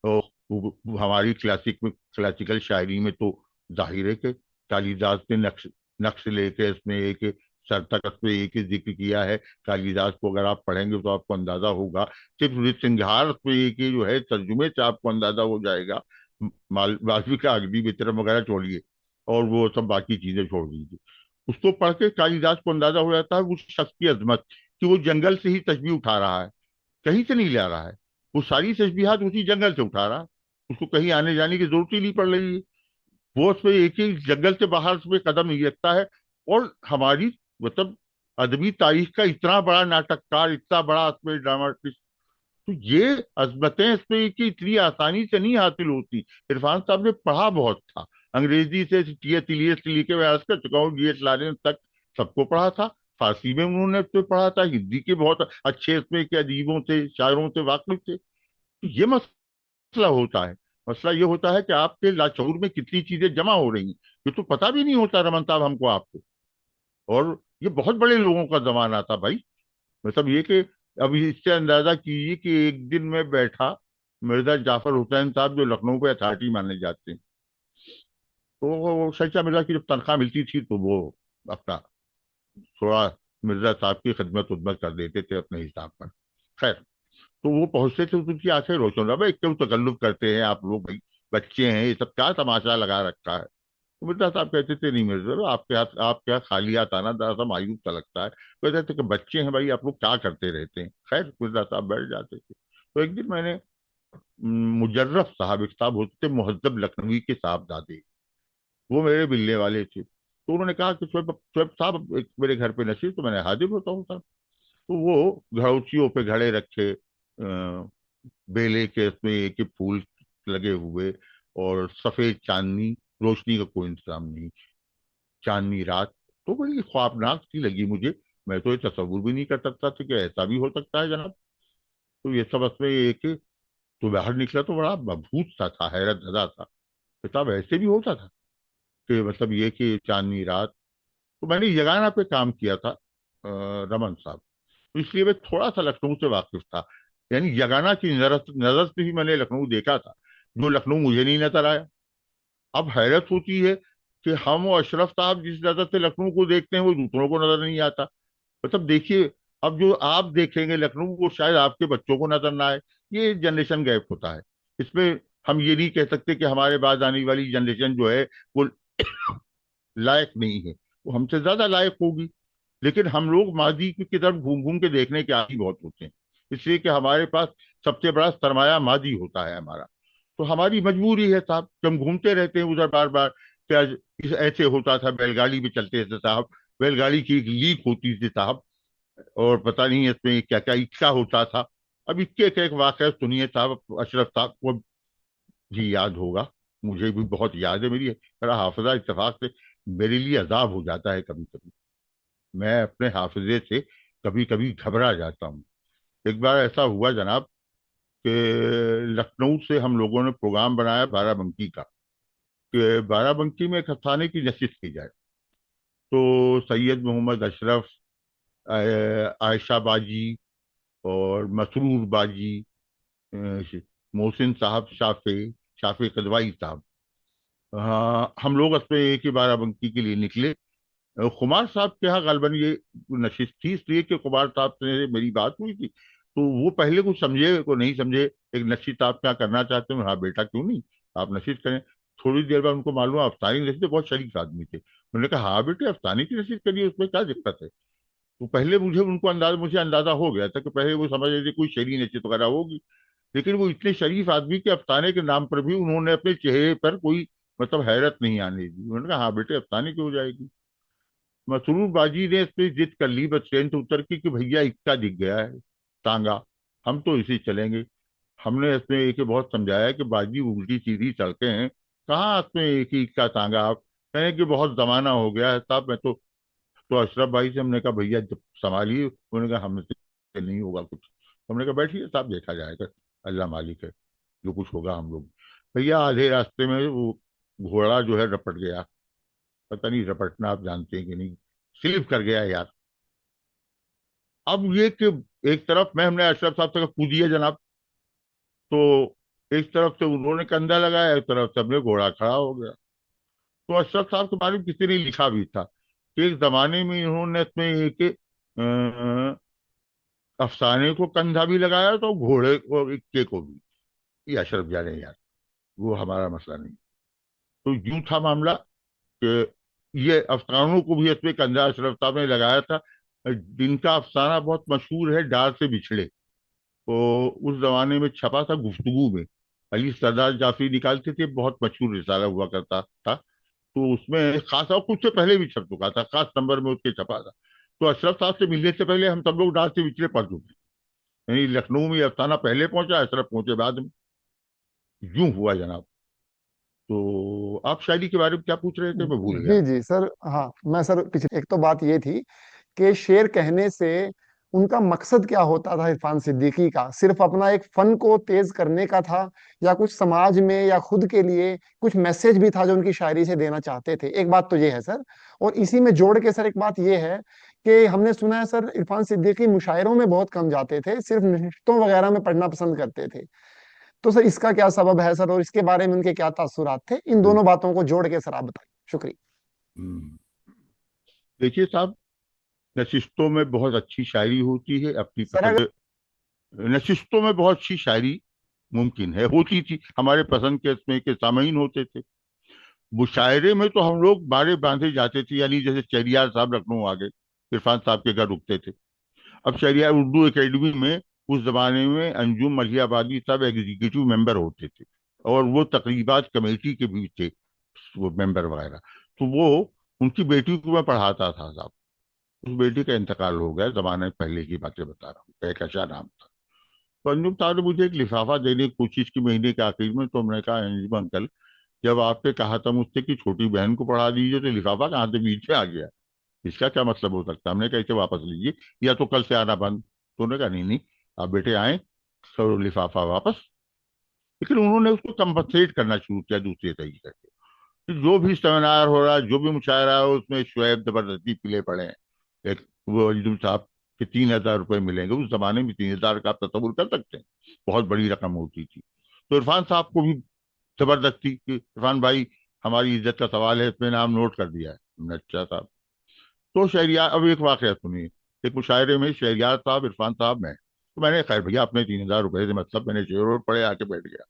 तो हमारी क्लासिकल शायरी में तो जाहिर है कि कालिदास ने नक्श नक्श लेके इसमें एक सरतकत पे एक ही जिक्र किया है। कालिदास को अगर आप पढ़ेंगे तो आपको अंदाजा होगा। सिर्फ नृसिंहार पे एक ही जो है तर्जुमे से आपको अंदाजा हो जाएगा। मालविका का अग्नि मित्रम वगैरह छोड़िए, और वो सब बाकी चीजें छोड़ दीजिए। उसको पढ़ के कालिदास को अंदाजा हो जाता है उस शख्स की अजमत, कि वो जंगल से ही तस्बीह उठा रहा है, कहीं से नहीं ला रहा है। वो सारी तस्बीहात उसी जंगल से उठा रहा है। उसको कहीं आने जाने की जरूरत ही नहीं पड़ रही है। वो उसमें एक ही जंगल से बाहर उसमें कदम नहीं रखता है। और हमारी, मतलब अदबी तारीख का इतना बड़ा नाटककार, इतना बड़ा उसमें ड्रामाटिस्ट, तो ये अजमतें इसमें कि इतनी आसानी से नहीं हासिल होती। इरफान साहब ने पढ़ा बहुत था, अंग्रेजी से टीएस इलियट से लेके मैं आज कर चुका हूँ डीएस लारेंस तक, सबको पढ़ा था। फारसी में उन्होंने तो पढ़ा था, हिंदी के बहुत अच्छे इसमें के अदीबों से, शायरों से वाकिफ थे। तो ये मसला होता है। मसला ये होता है कि आपके लाशऊर में कितनी चीजें जमा हो रही हैं, ये तो पता भी नहीं होता रमन साहब हमको, आपको। और ये बहुत बड़े लोगों का जमाना था भाई। मतलब ये कि अभी इससे अंदाजा कीजिए कि एक दिन में बैठा मिर्जा जाफर हुसैन साहब, जो लखनऊ पे अथॉरिटी माने जाते हैं, तो वो शैचा मिर्जा की जब तनख्वाह मिलती थी तो वो अपना थोड़ा मिर्जा साहब की खिदमत उदमत कर देते थे अपने हिसाब पर। खैर, तो वो पहुंचते थे तो उनकी आंखें रोशन रहा, भाई क्यों तकल्लुफ करते हैं आप लोग भाई, बच्चे हैं, ये सब क्या तमाशा लगा रखा है। तो मिर्जा साहब कहते थे, नहीं मिर्जा साहब, आपके हाथ खाली हाथ आना जरा सा मायूस सा लगता है। कहते थे कि बच्चे हैं भाई, आप लोग क्या करते रहते हैं। खैर, मिर्जा साहब बैठ जाते थे। तो एक दिन मैंने मुजर्रफ साहब, एक साहब होते थे मुहज्जब लखनवी के साहबजादे, वो मेरे मिलने वाले थे। तो उन्होंने कहा कि शोएब शोएब साहब एक मेरे घर पे नसीब, तो मैंने हाजिर होता हूँ साहब। तो वो घड़ौचियों पे घड़े रखे, बेले के उसमें एक ही फूल लगे हुए, और सफेद चांदनी, रोशनी का कोई इंतजाम नहीं, चांदनी रात, तो बड़ी ख्वाबनाक सी लगी मुझे। मैं तो ये तस्वुर भी नहीं कर सकता था कि ऐसा भी हो सकता है जनाब। तो ये सब उसमें एक, तो बाहर निकला तो बड़ा मबहूत सा था, हैरत ज़दा था। किताब ऐसे भी होता था कि मतलब ये कि चांदनी रात। तो मैंने यगाना पे काम किया था, रमन साहब। तो इसलिए मैं थोड़ा सा लखनऊ से वाकिफ था। यानी यगाना की नजर नजर से ही मैंने लखनऊ देखा था, जो लखनऊ मुझे नहीं नजर आया। अब हैरत होती है कि हम और अशरफ साहब जिस नजर से लखनऊ को देखते हैं वो दूसरों को नजर नहीं आता। मतलब देखिए, अब जो आप देखेंगे लखनऊ, वो शायद आपके बच्चों को नजर ना आए। ये जनरेशन गैप होता है। इसमें हम ये नहीं कह सकते कि हमारे बाद आने वाली जनरेशन जो है वो लायक नहीं है, वो हमसे ज्यादा लायक होगी। लेकिन हम लोग मादी की तरफ घूम घूम के देखने के आदी बहुत होते हैं, इसलिए कि हमारे पास सबसे बड़ा सरमाया मादी होता है हमारा। तो हमारी मजबूरी है साहब कि हम घूमते रहते हैं उधर बार बार। क्या ऐसे होता था, बैलगाड़ी में चलते थे साहब, बैलगाड़ी की एक लीक होती थी साहब, और पता नहीं इसमें क्या क्या इक्का होता था। अब इक्के का एक वाकया सुनिए साहब, अशरफ साहब को जी याद होगा, मुझे भी बहुत याद है, मेरा हाफिजा इत्तेफाक से मेरे लिए अजाब हो जाता है कभी कभी। मैं अपने हाफिजे से कभी कभी घबरा जाता हूँ। एक बार ऐसा हुआ जनाब कि लखनऊ से हम लोगों ने प्रोग्राम बनाया बाराबंकी का, कि बाराबंकी में एक अफसाने की नशिश की जाए। तो सैयद मोहम्मद अशरफ, आयशा बाजी और मसरूर बाजी, मोहसिन साहब शाफे, शाफे कदवाई साहब, हाँ, हम लोग अपने एक ही बाराबंकी के लिए निकले। खुमार साहब के यहाँ गालबन ये नशिश थी, इसलिए कि खुमार साहब से मेरी बात हुई थी, तो वो पहले कुछ समझे को नहीं समझे, एक नशिश आप क्या करना चाहते हो? हाँ बेटा, क्यों नहीं, आप नशिश करें। थोड़ी देर बाद उनको मालूम अफसानी नशीद बहुत शरीफ आदमी थे, उन्होंने कहा हाँ बेटे अफसानी की नशीद करिए, उसमें क्या दिक्कत है। तो पहले मुझे अंदाजा हो गया था कि पहले वो समझ रहे थे कोई शरी नशीद वगैरह होगी। लेकिन वो इतने शरीफ आदमी के अफसाने के नाम पर भी उन्होंने अपने चेहरे पर कोई मतलब हैरत नहीं आने दी। उन्होंने कहा हाँ बेटे अफसाने की हो जाएगी। मसरूर बाजी ने इस पे जिद कर ली बस ट्रेन से उतर के कि भैया इक्का दिख गया है, टांगा, हम तो इसी चलेंगे। हमने इसमें एक बहुत समझाया कि बाजी उल्टी सीधी सड़कें हैं, कहाँ इसमें एक ही इक्का टांगा आप। कहें कि बहुत जमाना हो गया है साहब, मैं तो अशरफ भाई से हमने कहा भैया जब संभालिए, उन्होंने कहा हमसे नहीं होगा कुछ। हमने कहा बैठिए साहब देखा जाएगा, अल्लाह मालिक है, जो कुछ होगा हम लोग। भैया आधे रास्ते में वो घोड़ा जो है रपट गया। पता नहीं रपटना आप जानते हैं कि नहीं, स्लिप कर गया यार। अब ये कि एक तरफ मैं हमने अशरफ साहब से कूदिए जनाब, तो एक तरफ से उन्होंने कंधा लगाया, एक तरफ से हमने घोड़ा खड़ा हो गया। तो अशरफ साहब के बारे में किसी ने लिखा भी था कि एक जमाने में इन्होंने इसमें एक अफसाने को कंधा भी लगाया तो घोड़े को इक्के को भी। ये अशरफ जाने यार, वो हमारा मसला नहीं। तो यूं था मामला कि ये अफसानों को भी इसमें कंधा अशरफ साहब ने लगाया था। जिनका अफसाना बहुत मशहूर है, डार से बिछड़े, तो उस जमाने में छपा था गुफ्तगू में, अली सरदार जाफरी निकालते थे, बहुत मशहूर रिसाला हुआ करता था। तो उसमें खास, और कुछ से पहले भी छप चुका था, खास नंबर में उसके छपा था। तो अशरफ साहब से मिलने से पहले हम सब लोग डार से बिछड़े पड़ चुके, यानी लखनऊ में अफसाना पहले पहुंचा, अशरफ पहुंचे बाद में। यूं हुआ जनाब। तो आप शायरी के बारे में क्या पूछ रहे थे, मैं भूल गया। जी जी सर, हाँ मैं सर पिछले एक तो बात ये थी कि शेर कहने से उनका मकसद क्या होता था इरफान सिद्दीकी का, सिर्फ अपना एक फन को तेज करने का था, या कुछ समाज में या खुद के लिए कुछ मैसेज भी था जो उनकी शायरी से देना चाहते थे? एक बात तो ये है सर। और इसी में जोड़ के सर एक बात ये है कि हमने सुना है सर इरफान सिद्दीकी मुशायरों में बहुत कम जाते थे, सिर्फ नशिस्तों वगैरह में पढ़ना पसंद करते थे। तो सर इसका क्या सबब है सर, और इसके बारे में उनके क्या तासुरात थे? इन दोनों बातों को जोड़ के सर आप बताइए, शुक्रिया। हम्म, देखिए साहब, नशिस्तों में बहुत अच्छी शायरी होती है अपनी सर अगर पसंद। नशिस्तों में बहुत अच्छी शायरी मुमकिन है, होती थी, हमारे पसंद के इसमें के सामीन होते थे। मुशायरे में तो हम लोग बारे बांधे जाते थे, यानी जैसे शहरियार साहब लखनऊ आ गए, इरफान साहब के घर रुकते थे। अब शहरियार उर्दू एकेडमी में उस जमाने में अंजुम मलियाबादी साहब एग्जीक्यूटिव मेंबर होते थे, और वो तकरीबात कमेटी के भी थे, वो मेंबर वगैरह। तो वो, उनकी बेटी को मैं पढ़ाता था साहब। उस बेटी का इंतकाल हो गया, जमाने पहले की बातें बता रहा हूँ, एक अच्छा नाम था। तो अंजुम साहब ने मुझे एक लिफाफा देने की कोशिश की महीने के आखिर में, तो मैंने कहा अंजुम अंकल, जब आपने कहा था मुझसे कि छोटी बहन को पढ़ा दीजिए, तो लिफाफा कहाँ से बीच में आ गया, इसका क्या मतलब हो सकता है? हमने कहा इसे वापस लीजिए, या तो कल से आना बंद। तो उन्होंने कहा नहीं नहीं, आप बेटे आए, करो लिफाफा वापस। लेकिन उन्होंने उसको कंपनसेट करना शुरू किया दूसरे तरीके से, कि जो भी सेमिनार हो रहा है, जो भी मुशायरा है, उसमें शुएब जबरदस्ती पीले पड़े हैं। एक वो अंजुम साहब के 3,000 रुपये मिलेंगे, उस जमाने में 3,000 का आप तस्वुर कर सकते हैं, बहुत बड़ी रकम होती थी। तो इरफान साहब को भी जबरदस्ती कि इरफान भाई, हमारी इज्जत का सवाल है, इसमें नाम नोट कर दिया है। हमने अच्छा साहब। तो शहरियार, अब एक वाकया सुनिए, एक मुशायरे में शहरियार साहब, इरफान साहब, मैं, तो मैंने खैर भैया अपने 3,000 रुपये से मतलब, मैंने शेर और पढ़े, आके बैठ गया।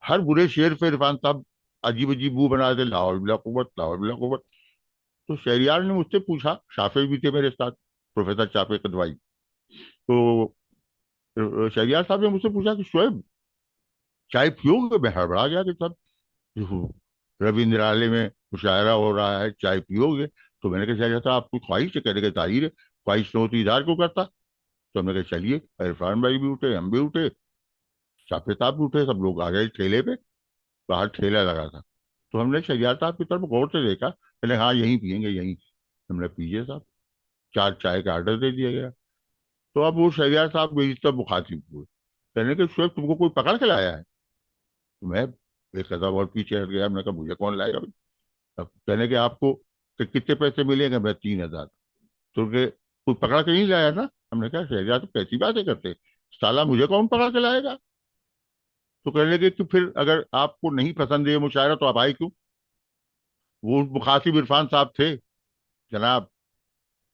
हर बुरे शेर पे इरफान साहब अजीब अजीब मुंह बना दे, लाहौल बिला कुव्वत, लाहौल बिला कुव्वत। तो शहरियार ने मुझसे पूछा, शाफे भी थे मेरे साथ, प्रोफेसर शाफे कदवाई। तो शहरियार साहब ने मुझसे पूछा कि शोएब, चाय पियोगे? मैं हड़बड़ा गया कि सब रविंद्रालय में मुशायरा हो रहा है, चाय पियोगे? तो मैंने कहा शहरियार साहब, आपको ख्वाहिश है? कहने के जाहिर है, ख्वाहिश न होती इधर को करता। तो हमने कहा चलिए, इरफान भाई भी उठे, हम भी उठे, शाफे साहब भी उठे, सब लोग आ गए ठेले पे। बाहर ठेला लगा था। तो हमने शहरियार साहब की तरफ गौर से देखा, कहले हाँ यहीं पियेंगे, यहीं। हमने पीजिए साहब, 4 चाय का ऑर्डर दे दिया गया। तो अब वो शहरियार साहब मेरी तरफ मुखातिब हुए, कहने के शोएब, तुमको कोई पकड़ के लाया है? तो मैं एक कदम और पीछे हट गया, मैंने कहा मुझे कौन लाएगा भाई? अब कहने के आपको कि कितने पैसे मिलेंगे? मैं 3,000। तो के कोई पकड़ के नहीं लाया ना? हमने कहा शहरियार, तो कैसी बातें करते, साला मुझे कौन पकड़ के लाएगा? तो कहने लगे कि फिर अगर आपको नहीं पसंद है ये मुशायरा तो आप आए क्यों? वो मुखातिब इरफान साहब थे जनाब,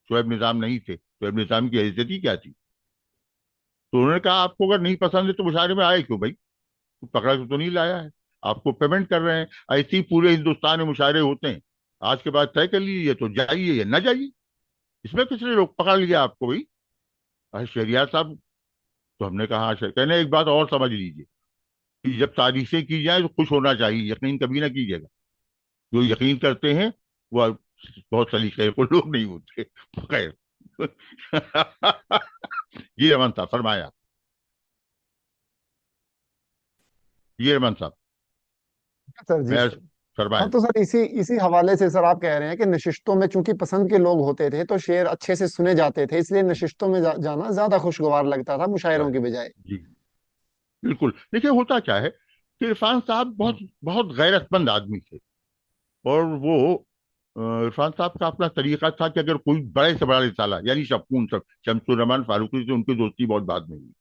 शोएब निजाम नहीं थे। शोएब निजाम की हैसियत ही क्या थी? तो उन्होंने कहा आपको अगर नहीं पसंद है तो मुशायरे में आए क्यों भाई? तो पकड़ा के तो नहीं लाया है, आपको पेमेंट कर रहे हैं। ऐसे ही पूरे हिंदुस्तान में मुशायरे होते हैं। आज के बाद तय कर लीजिए, तो जाइए या ना जाइए, इसमें किसने रोक पकड़ लिया आपको भाई? अरे शहरियार साहब, तो हमने कहा हाँ कहने एक बात और समझ लीजिए कि जब तारीफें की जाए तो खुश होना चाहिए, यकीन कभी ना कीजिएगा। जो यकीन करते हैं वो बहुत सलीके को लोग नहीं होते। खैर। जी रमन साहब फरमाया। जी रमन साहब, सर जी मैं सर। हाँ फरमाएं। तो सर इसी इसी हवाले से सर आप कह रहे हैं कि नशिस्तों में चूंकि पसंद के लोग होते थे तो शेर अच्छे से सुने जाते थे, इसलिए नशिस्तों में जाना ज्यादा खुशगवार लगता था मुशायरों की बजाय। जी बिल्कुल। देखिए होता क्या है कि इरफान साहब बहुत बहुत गैरतमंद आदमी थे। और वो इरफान साहब का अपना तरीका था कि अगर कोई बड़े से बड़ा रिसाला, यानी शपून, सब शमसुर रहमान फारूकी से उनकी दोस्ती बहुत बाद में हुई,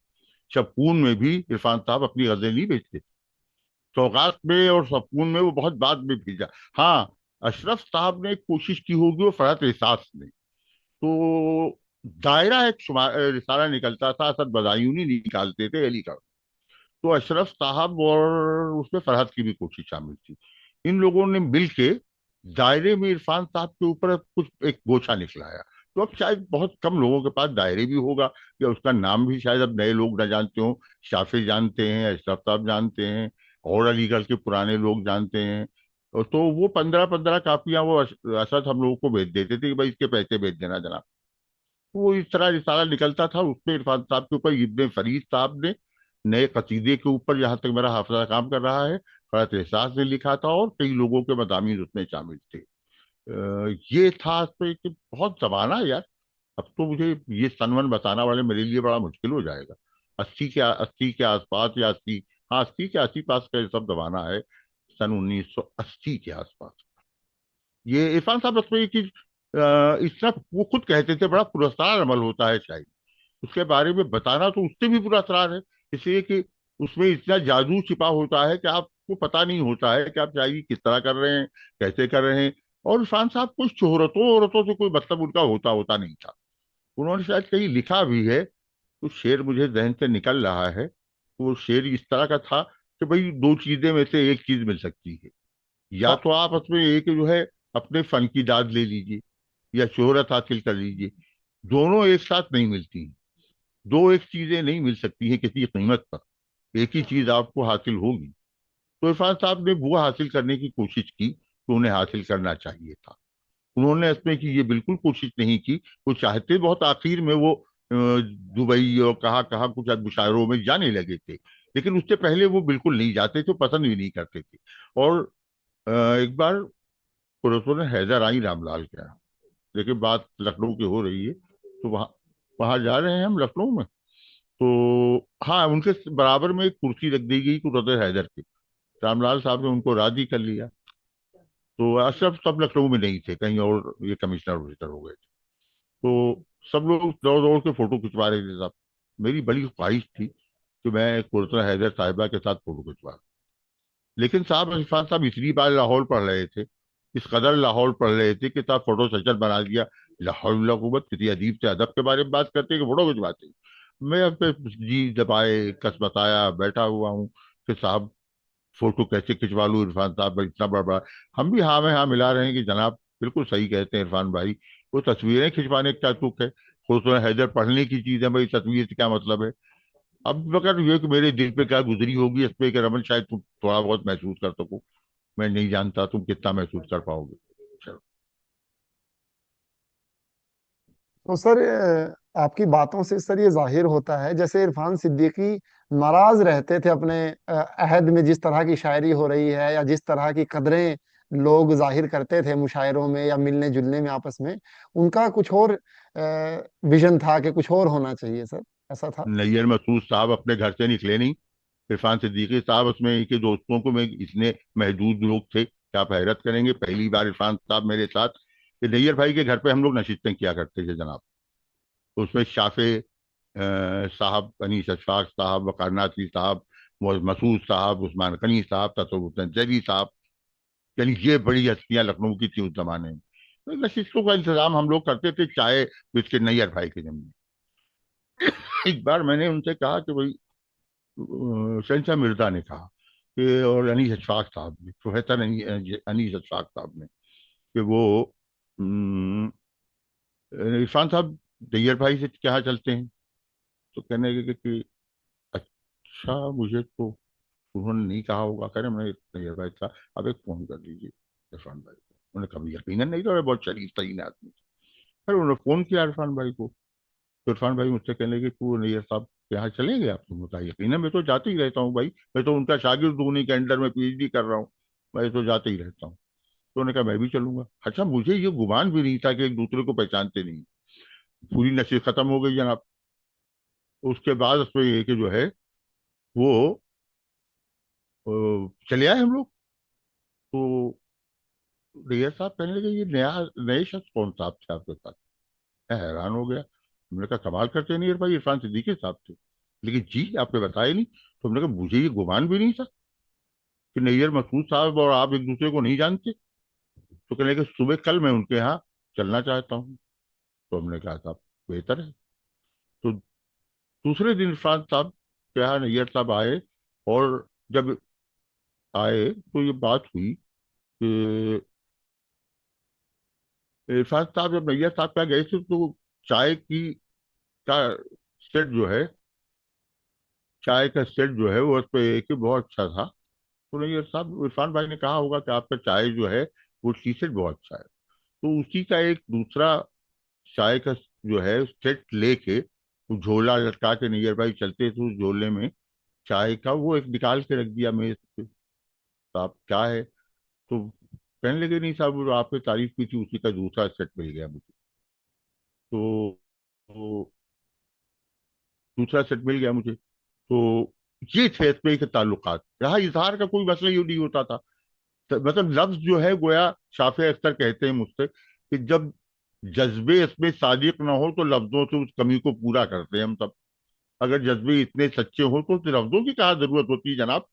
शपून में भी इरफान साहब अपनी गजल नहीं बेचते। सौगात में और शपून में वो बहुत बाद में भेजा। हाँ, अशरफ साहब ने कोशिश की होगी, वो फरहत एहसास ने। तो दायरा एक रिसाला निकलता था, असद बदायूनी निकालते थे अली का। तो अशरफ साहब और उसमें फरहत की भी कोशिश शामिल थी। इन लोगों ने मिल के दायरे में इरफान साहब के ऊपर कुछ एक गोछा निकलाया। तो अब शायद बहुत कम लोगों के पास दायरे भी होगा, या उसका नाम भी शायद अब नए लोग न जानते हो। शाफी जानते हैं, अशरफ साहब जानते हैं, और अलीगढ़ के पुराने लोग जानते हैं। और तो वो 15-15 कापियां वो असद हम लोगों को भेज देते थे कि भाई इसके पैसे भेज देना जनाब। वो इस तरह रिसाला निकलता था। उसमें इरफान साहब के ऊपर इब्ने फरीद साहब ने नए कसीदे के ऊपर, जहां तक मेरा हाफिजा काम कर रहा है, फरहत एहसास ने लिखा था, और कई लोगों के मदामीन उसमें शामिल थे। ये था तो एक बहुत जमाना है यार। अब तो मुझे ये सनवन बताना वाले मेरे लिए बड़ा मुश्किल हो जाएगा। 80 के आसपास, या 80, हाँ 80 के आसी पास का ये सब जमाना है, सन 1980 के आसपास। ये इरफान साहब उसमें एक चीज, इतना वो खुद कहते थे, बड़ा पुरस्कार अमल होता है शायद। उसके बारे में बताना तो उससे भी बुरा असरार है, इसलिए कि उसमें इतना जादू छिपा होता है कि आपको पता नहीं होता है कि आप शायरी किस तरह कर रहे हैं, कैसे कर रहे हैं। और इरफान साहब कुछ शोहरतों औरतों से कोई मतलब उनका होता होता नहीं था। उन्होंने शायद कहीं लिखा भी है, तो शेर मुझे जहन से निकल रहा है। वो शेर इस तरह का था कि भाई दो चीजें में से एक चीज मिल सकती है, या तो आप उसमें एक जो है अपने फन की दाद ले लीजिए, या शोहरत हासिल कर लीजिए। दोनों एक साथ नहीं मिलती। दो एक चीजें नहीं मिल सकती हैं किसी कीमत पर, एक ही चीज आपको हासिल होगी। तो इरफान साहब ने वो हासिल करने की कोशिश की तो उन्हें हासिल करना चाहिए था। उन्होंने इसमें की ये बिल्कुल कोशिश नहीं की। वो चाहते बहुत आखिर में वो दुबई और कहाँ कहाँ कुछ मुशायरों में जाने लगे थे, लेकिन उससे पहले वो बिल्कुल नहीं जाते थे, पसंद भी नहीं करते थे। और एक बार पुरस्कार ने हैदर आई रामलाल के यहाँ, देखिए बात लखनऊ की हो रही है, तो वहाँ वहाँ जा रहे हैं हम लखनऊ में। तो हाँ, उनके बराबर में एक कुर्सी रख दी गई कुदरत हैदर की। रामलाल साहब ने उनको राजी कर लिया। तो अशरफ सब लखनऊ में नहीं थे, कहीं और ये कमिश्नर विजिटर हो गए थे। तो सब लोग दौड़ दौड़ के फोटो खिंचवा रहे थे साहब। मेरी बड़ी ख्वाहिश थी कि मैं कुदरत हैदर साहिबा के साथ फोटो खिंचवा। लेकिन साहब इरफान साहब इतनी बार लाहौर पढ़ रहे थे, इस कदर लाहौर पढ़ रहे थे कि साहब फोटो सेशन बना दिया। लाहौर हुकूमत किसी अदीब से अदब के बारे में बात करते हैं कि फोटो खिंचवाते हैं। मैं अब पे जी दबाए कस बताया बैठा हुआ हूँ कि साहब फोटो कैसे खिंचवा लूं इरफान साहब इतना बड़ा बड़ा। हम भी हाँ में हाँ मिला रहे हैं कि जनाब बिल्कुल सही कहते हैं इरफान भाई। वो तस्वीरें खिंचवाने का क्या तुक है? वो तो हैदर पढ़ने की चीज है भाई, तस्वीर से क्या मतलब है? अब मगर ये कि मेरे दिल पे क्या गुजरी होगी इस पे कि रमन शायद तुम थोड़ा बहुत महसूस कर सको। मैं नहीं जानता तुम कितना महसूस कर पाओगे। चलो। तो सर आपकी बातों से सर ये जाहिर होता है जैसे इरफान सिद्दीकी नाराज रहते थे अपने अहद में, जिस तरह की शायरी हो रही है या जिस तरह की कदरें लोग जाहिर करते थे मुशायरों में या मिलने जुलने में आपस में, उनका कुछ और विजन था कि कुछ और होना चाहिए सर, ऐसा था। नैयर मसूद साहब अपने घर से निकले नहीं। इरफान सिद्दीकी साहब उसमें के दोस्तों को में इतने महदूद लोग थे कि आप हैरत करेंगे। पहली बार इरफान साहब मेरे साथ कि नैयर भाई के घर पे हम लोग नशिस्तें किया करते थे जनाब। तो उसमें शाफे साहब, अनीस अशफाक साहब, वकार नाथी साहब, मसूद साहब, उस्मान गनी साहब, तसव्वुर जैदी साहब, यानी ये बड़ी हस्तियां लखनऊ की थी उस जमाने में। तो नशिस्तों का इंतजाम हम लोग करते थे, चाय बिस्किट नैयर भाई के जमीन। एक बार मैंने उनसे कहा कि भाई, शहनशाह मिर्जा ने कहा कि, और अनीस अशफाक साहब ने, प्रोफेसर अनीस अशफाक साहब ने, कि वो अम, इरफान साहब नैयर भाई से क्या चलते हैं? तो कहने लगे कि अच्छा, मुझे तो उन्होंने नहीं कहा होगा। कह रहे मैं नैयर भाई था, अब एक फोन कर दीजिए इरफान भाई को। उन्होंने कभी यकीनन नहीं था, बहुत शरीफ तरीन आदमी। फिर उन्होंने फोन किया इरफान भाई को। तो इरफान भाई मुझसे कहने लगे तू नैयर साहब के यहाँ चले गए आप? तुम बताइए। यकीनन मैं तो जाते ही रहता हूँ भाई, मैं तो उनका शागिर्द हूँ, उन्हीं के अंडर में पीएचडी कर रहा हूँ, मैं तो जाते ही रहता हूँ। तो उन्होंने कहा मैं भी चलूंगा। अच्छा, मुझे ये गुमान भी नहीं था कि एक दूसरे को पहचानते नहीं। पूरी नशीब खत्म हो गई जनाब। उसके बाद उसमें ये कि जो है वो चले आए हम लोग। तो नैयर साहब कहने लगे ये नए शख्स कौन साहब थे आपके साथ? मैं हैरान हो गया। हमने कहा कमाल करते नहीं भाई, इरफान सिद्दीकी साहब थे। लेकिन जी आपने बताया नहीं। तो हमने कहा मुझे ये गुमान भी नहीं था कि नैयर मसूद साहब और आप एक दूसरे को नहीं जानते। तो कहने लगे सुबह कल मैं उनके यहाँ चलना चाहता हूँ। तो हमने कहा साहब बेहतर है। तो दूसरे दिन इरफान साहब के यहाँ नैयर साहब आए। और जब आए तो ये बात हुई कि इरफान साहब जब नैयर साहब के यहाँ गए थे तो चाय की का सेट जो है, चाय का सेट जो है वो उस पे एक ही बहुत अच्छा था। तो नहीं साहब, इरफान भाई ने कहा होगा कि आपका चाय जो है वो टी सेट बहुत अच्छा है। तो उसी का एक दूसरा चाय का जो है सेट लेके वो झोला लटका के नैयर भाई चलते थे, उस झोले में चाय का वो एक निकाल के रख दिया मेज पे। साहब क्या है? तो कहने लगे नहीं साहब, वो आपने तारीफ की थी उसी का दूसरा सेट मिल गया मुझे। तो दूसरा सेट मिल गया मुझे। तो ये थे इसमें के ताल्लुकात। रहा इजहार का कोई मसला ही नहीं होता था। मतलब लफ्ज जो है गोया, शाफे अख्तर कहते हैं मुझसे कि जब जज्बे इसमें सादिक ना हो तो लफ्जों से उस कमी को पूरा करते हैं हम सब। अगर जज्बे इतने सच्चे हो तो लफ्जों की क्या जरूरत होती है जनाब?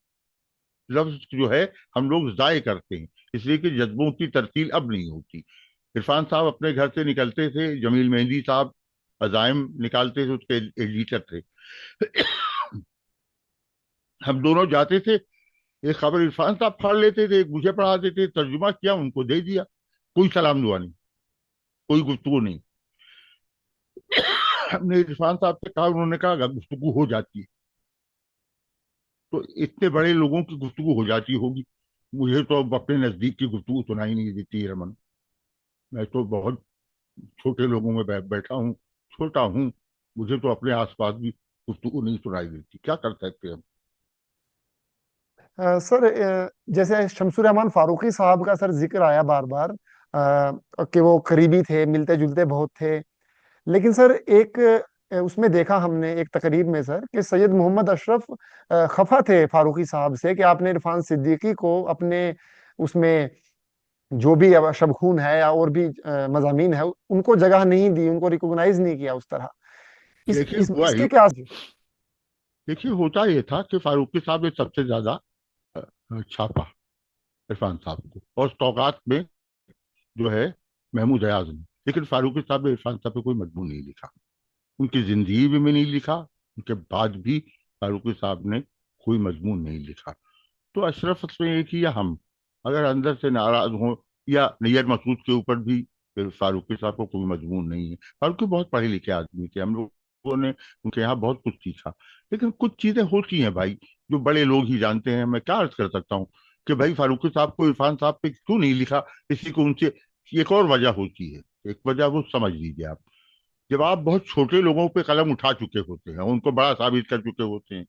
लफ्ज जो है हम लोग जाय करते हैं, इसलिए कि जज्बों की तरतील अब नहीं होती। इरफान साहब अपने घर से निकलते थे, जमील मेहंदी साहब अजाइम निकालते थे, उसके एडिटर थे। हम दोनों जाते थे, एक खबर इरफान साहब पढ़ लेते थे, एक मुझे पढ़ा देते, तर्जुमा किया उनको दे दिया। कोई सलाम दुआ नहीं, कोई गुफ्तगू नहीं। हमने इरफान साहब से कहा, उन्होंने कहा गुफ्तगू हो जाती है। तो इतने बड़े लोगों की गुफ्तगू हो जाती होगी, मुझे तो अब अपने नजदीक की गुफ्तगू सुनाई नहीं देती है रमन। मैं तो बहुत छोटे लोगों में बैठा हूँ, छोटा हूँ। मुझे तो अपने आसपास भी गुफ्तगू नहीं सुनाई देती, क्या कर सकते हैं हम? सर जैसे शमसुर रहमान फारूकी साहब का सर जिक्र आया बार बार, कि वो करीबी थे, मिलते जुलते बहुत थे। लेकिन सर एक उसमें देखा हमने एक तकरीब में सर कि सैयद मोहम्मद अशरफ खफा थे फारूकी साहब से कि आपने इरफान सिद्दीकी को अपने उसमें जो भी अब शबखून है या और भी मजामीन है उनको जगह नहीं दी, उनको रिकॉग्नाइज नहीं किया उस तरह। देखिए हुआ इसके ही, क्या? देखिए होता ये था कि फारूकी साहब ने सबसे ज्यादा छापा इरफान साहब को, और सौगात में जो है महमूद अयाज ने। लेकिन फारूकी साहब ने इरफान साहब पे कोई मजमून नहीं लिखा, उनकी जिंदगी में नहीं लिखा, उनके बाद भी फारूकी साहब ने कोई मजमून नहीं लिखा। तो अशरफ में एक ही, या हम अगर अंदर से नाराज हों या नैयर मसूद के ऊपर भी फारूकी साहब को कोई मजबूर नहीं है। फारूकी बहुत पढ़े लिखे आदमी थे, हम लोगों ने उनके यहाँ बहुत कुछ सीखा। लेकिन कुछ चीजें होती हैं भाई जो बड़े लोग ही जानते हैं। मैं क्या अर्ज कर सकता हूँ कि भाई फारूकी साहब को इरफान साहब पे क्यों नहीं लिखा, इसी को उनसे एक और वजह होती है। एक वजह वो समझ लीजिए आप, जब आप बहुत छोटे लोगों पे कलम उठा चुके होते हैं, उनको बड़ा साबित कर चुके होते हैं,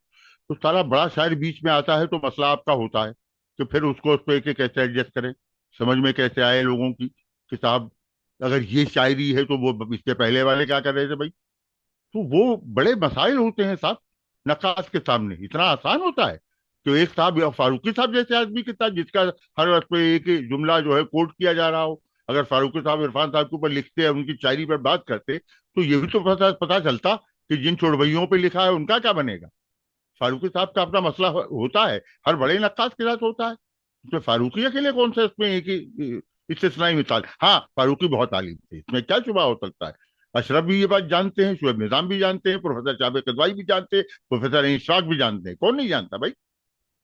तो सारा बड़ा शायर बीच में आता है तो मसला आपका होता है कि फिर उसको उस पर के कैसे एडजस्ट करें, समझ में कैसे आए लोगों की कि साहब अगर ये शायरी है तो वो इसके पहले वाले क्या कर रहे थे भाई। तो वो बड़े मसाइल होते हैं साहब नक्काश के सामने। इतना आसान होता है कि एक साहब या फारूकी साहब जैसे आदमी के साथ जिसका हर वक्त पे एक ही जुमला जो है कोट किया जा रहा हो, अगर फारूकी साहब इरफान साहब के ऊपर लिखते हैं, उनकी शायरी पर बात करते, तो ये भी तो पता चलता कि जिन चोरबैयों पे लिखा है उनका क्या बनेगा। फारूकी साहब का अपना मसला होता है, हर बड़े नक्काश के साथ होता है। तो फारूकी अकेले कौन सा इसमें एक ही इस्तिस्नाई मिसाल। हाँ, फारूकी बहुत आलिम थे, इसमें क्या शुबा हो सकता है। अशरफ भी ये बात जानते हैं, शुएब निजाम भी जानते हैं, प्रोफेसर जावेद कदवाई भी जानते हैं, प्रोफेसर इशराक भी जानते हैं। कौन नहीं जानता भाई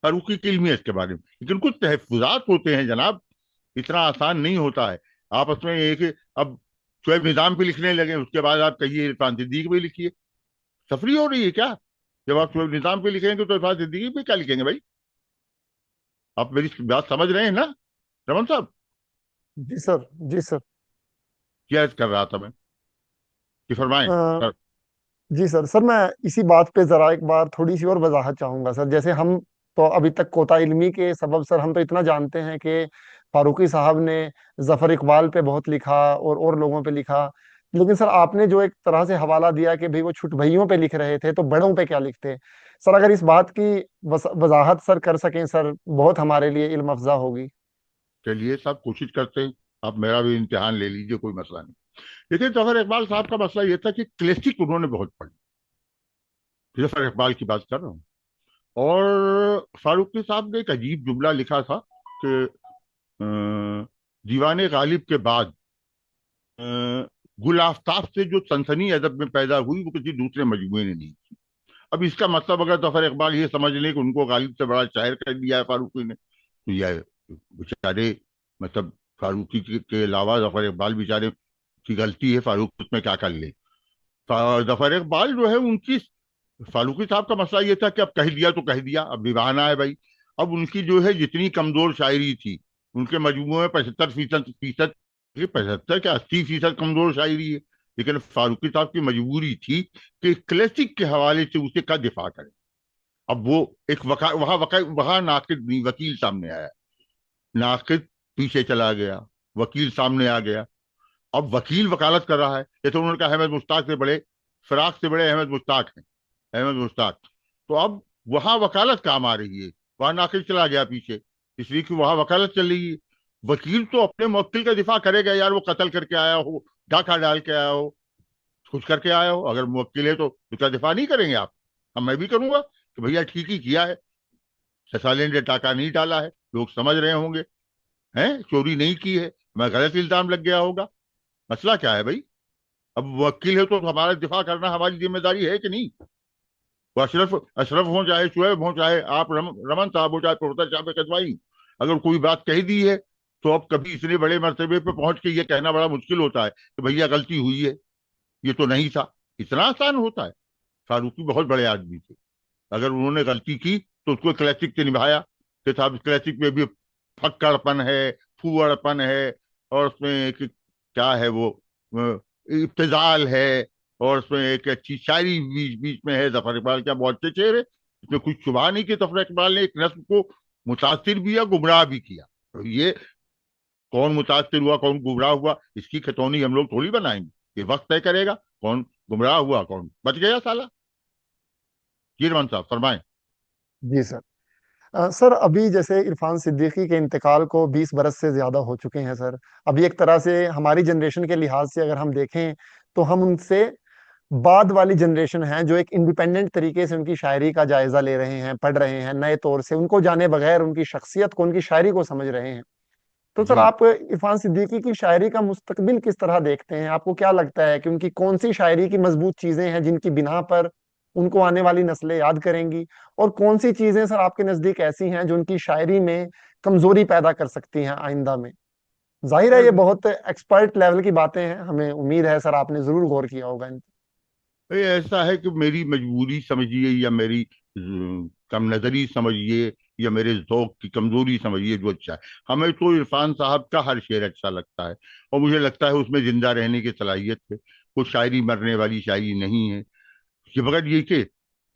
फारूकी की इल्मियत के बारे में। लेकिन कुछ तहफुजात होते हैं जनाब, इतना आसान नहीं होता है। आपस में एक अब शुएब निजाम पे लिखने लगे, उसके बाद आप कहिए इरफान सिद्दीकी पे लिखिए। सफरी हो रही है क्या? जब आप शुएब निजाम पे लिखेंगे तो इरफान सिद्दीकी पे क्या लिखेंगे भाई? आप मेरी बात समझ रहे हैं ना रमन साहब? जी सर। जी सर। क्या अर्ज कर रहा था मैं, कि फरमाएं अ, सर। जी सर। सर मैं इसी बात पे जरा एक बार थोड़ी सी और वजाहत चाहूंगा सर। जैसे हम तो अभी तक कोता इल्मी के सबब सर हम तो इतना जानते हैं कि फारूकी साहब ने जफर इकबाल पे बहुत लिखा और लोगों पे लिखा। लेकिन सर आपने जो एक तरह से हवाला दिया कि भाई वो छुट भइयों पे लिख रहे थे तो बड़ों पे क्या लिखते। सर अगर इस बात की वजाहत सर कर सकें सर, बहुत हमारे लिए इल्म अफजा होगी। चलिए सब कोशिश करते हैं, आप मेरा भी इम्तिहान ले लीजिए, कोई मसला नहीं। लेकिन जफर इकबाल साहब का मसला ये था कि क्लेसिक उन्होंने बहुत पढ़ी। जफर इकबाल की बात कर रहा हूँ। और फारूकी साहब ने एक अजीब जुमला लिखा था कि दीवाने गालिब के बाद अ, गुल आफ्ताब से जो सनसनी अदब में पैदा हुई वो किसी दूसरे मजमूए ने नहीं की। अब इसका मतलब अगर जफर इकबाल ये समझ लें कि उनको गालिब से बड़ा शायर कर दिया है फारूकी ने, तो यह बेचारे, मतलब फारूकी के अलावा जफर इकबाल बेचारे की गलती है, फारूक उसमें क्या कर ले। जफर इकबाल जो है उनकी, फारूकी साहब का मसला ये था कि अब कह दिया तो कह दिया, अब निभाना है भाई। अब उनकी जो है जितनी कमजोर शायरी थी, उनके मजमू में 75% 75 क्या 80% कमजोर शायरी है। लेकिन फारूकी साहब की मजबूरी थी कि क्लासिक के हवाले से उसे का दिफा करें। अब वो एक वहां नाकिद नहीं, वकील सामने आया। नाकिद पीछे चला गया, वकील सामने आ गया। अब वकील वकालत कर रहा है, जैसे उन्होंने कहा अहमद मुश्ताक से बड़े, फिराक से बड़े अहमद मुश्ताक हैं, अहमद मुश्ताक। तो अब वहां वकालत काम आ रही है, वहां नाकिद चला गया पीछे, इसलिए कि वहां वकालत चल रही है। वकील तो अपने मुवक्किल का दिफा करेगा यार, वो कत्ल करके आया हो, डाका डाल के आया हो, कुछ करके आया हो, अगर मुवक्किल है तो उसका दिफा नहीं करेंगे आप? अब मैं भी करूंगा कि भैया ठीक ही किया है, ससाले ने टाका नहीं डाला है, लोग समझ रहे होंगे, हैं चोरी नहीं की है, मैं गलत इल्जाम लग गया होगा। मसला क्या है भाई? अब वकील है तो हमारा दिफा करना हमारी जिम्मेदारी है कि नहीं? वो अशरफ अशरफ हो चाहे शुएब हो चाहे आप रमन साहब हो चाहे प्रोफेसर साहब कदवाई, अगर कोई बात कह दी है तो अब कभी इतने बड़े मर्तबे पे पहुंच के ये कहना बड़ा मुश्किल होता है कि भैया गलती हुई है, ये तो नहीं था। इतना आसान होता है? फारूकी बहुत बड़े आदमी थे, अगर उन्होंने गलती की तो उसको क्लासिक से निभाया कि साहब क्लासिक में भी फक्कड़पन है, फूअड़पन है, और उसमें एक क्या है वो इब्तिजाल है, और उसमें एक अच्छी शायरी बीच बीच में है। जफर इकबाल क्या बहुत अच्छे शेर है, इसमें कुछ शुबा नहीं कि जफर इकबाल ने एक नस्ल को मुतासिर भी या गुमराह भी किया। तो ये कौन मुतासिर हुआ कौन गुमराह हुआ, इसकी खतौनी हम लोग थोड़ी बनाएंगे, ये वक्त तय करेगा कौन गुमराह हुआ कौन बच गया साला। जी रमन साहब फरमाएं। जी सर। सर अभी जैसे इरफान सिद्दीकी के इंतकाल को 20 बरस से ज्यादा हो चुके हैं सर। अभी एक तरह से हमारी जनरेशन के लिहाज से अगर हम देखें तो हम उनसे बाद वाली जनरेशन है जो एक इंडिपेंडेंट तरीके से उनकी शायरी का जायजा ले रहे हैं, पढ़ रहे हैं, नए तौर से उनको जाने बगैर उनकी शख्सियत को, उनकी शायरी को समझ रहे हैं। तो सर जी, आप इरफान सिद्दीकी की शायरी का मुस्तकबिल किस तरह देखते हैं? आपको क्या लगता है कि उनकी कौन सी शायरी की मजबूत चीजें हैं जिनकी बिना पर उनको आने वाली नस्लें याद करेंगी, और कौन सी चीजें सर आपके नजदीक ऐसी हैं जो उनकी शायरी में कमजोरी पैदा कर सकती हैं आइंदा में? जाहिर है सर ये बहुत एक्सपर्ट लेवल की बातें हैं, हमें उम्मीद है सर आपने जरूर गौर किया होगा इन। ये ऐसा है कि मेरी मजबूरी समझिए या मेरी कम नजरी समझिए या मेरे ज़ौक की कमजोरी समझिए, जो अच्छा है। हमें तो इरफान साहब का हर शेर अच्छा लगता है, और मुझे लगता है उसमें जिंदा रहने की सलाहियत है। वो शायरी मरने वाली शायरी नहीं है। कि मगर ये कि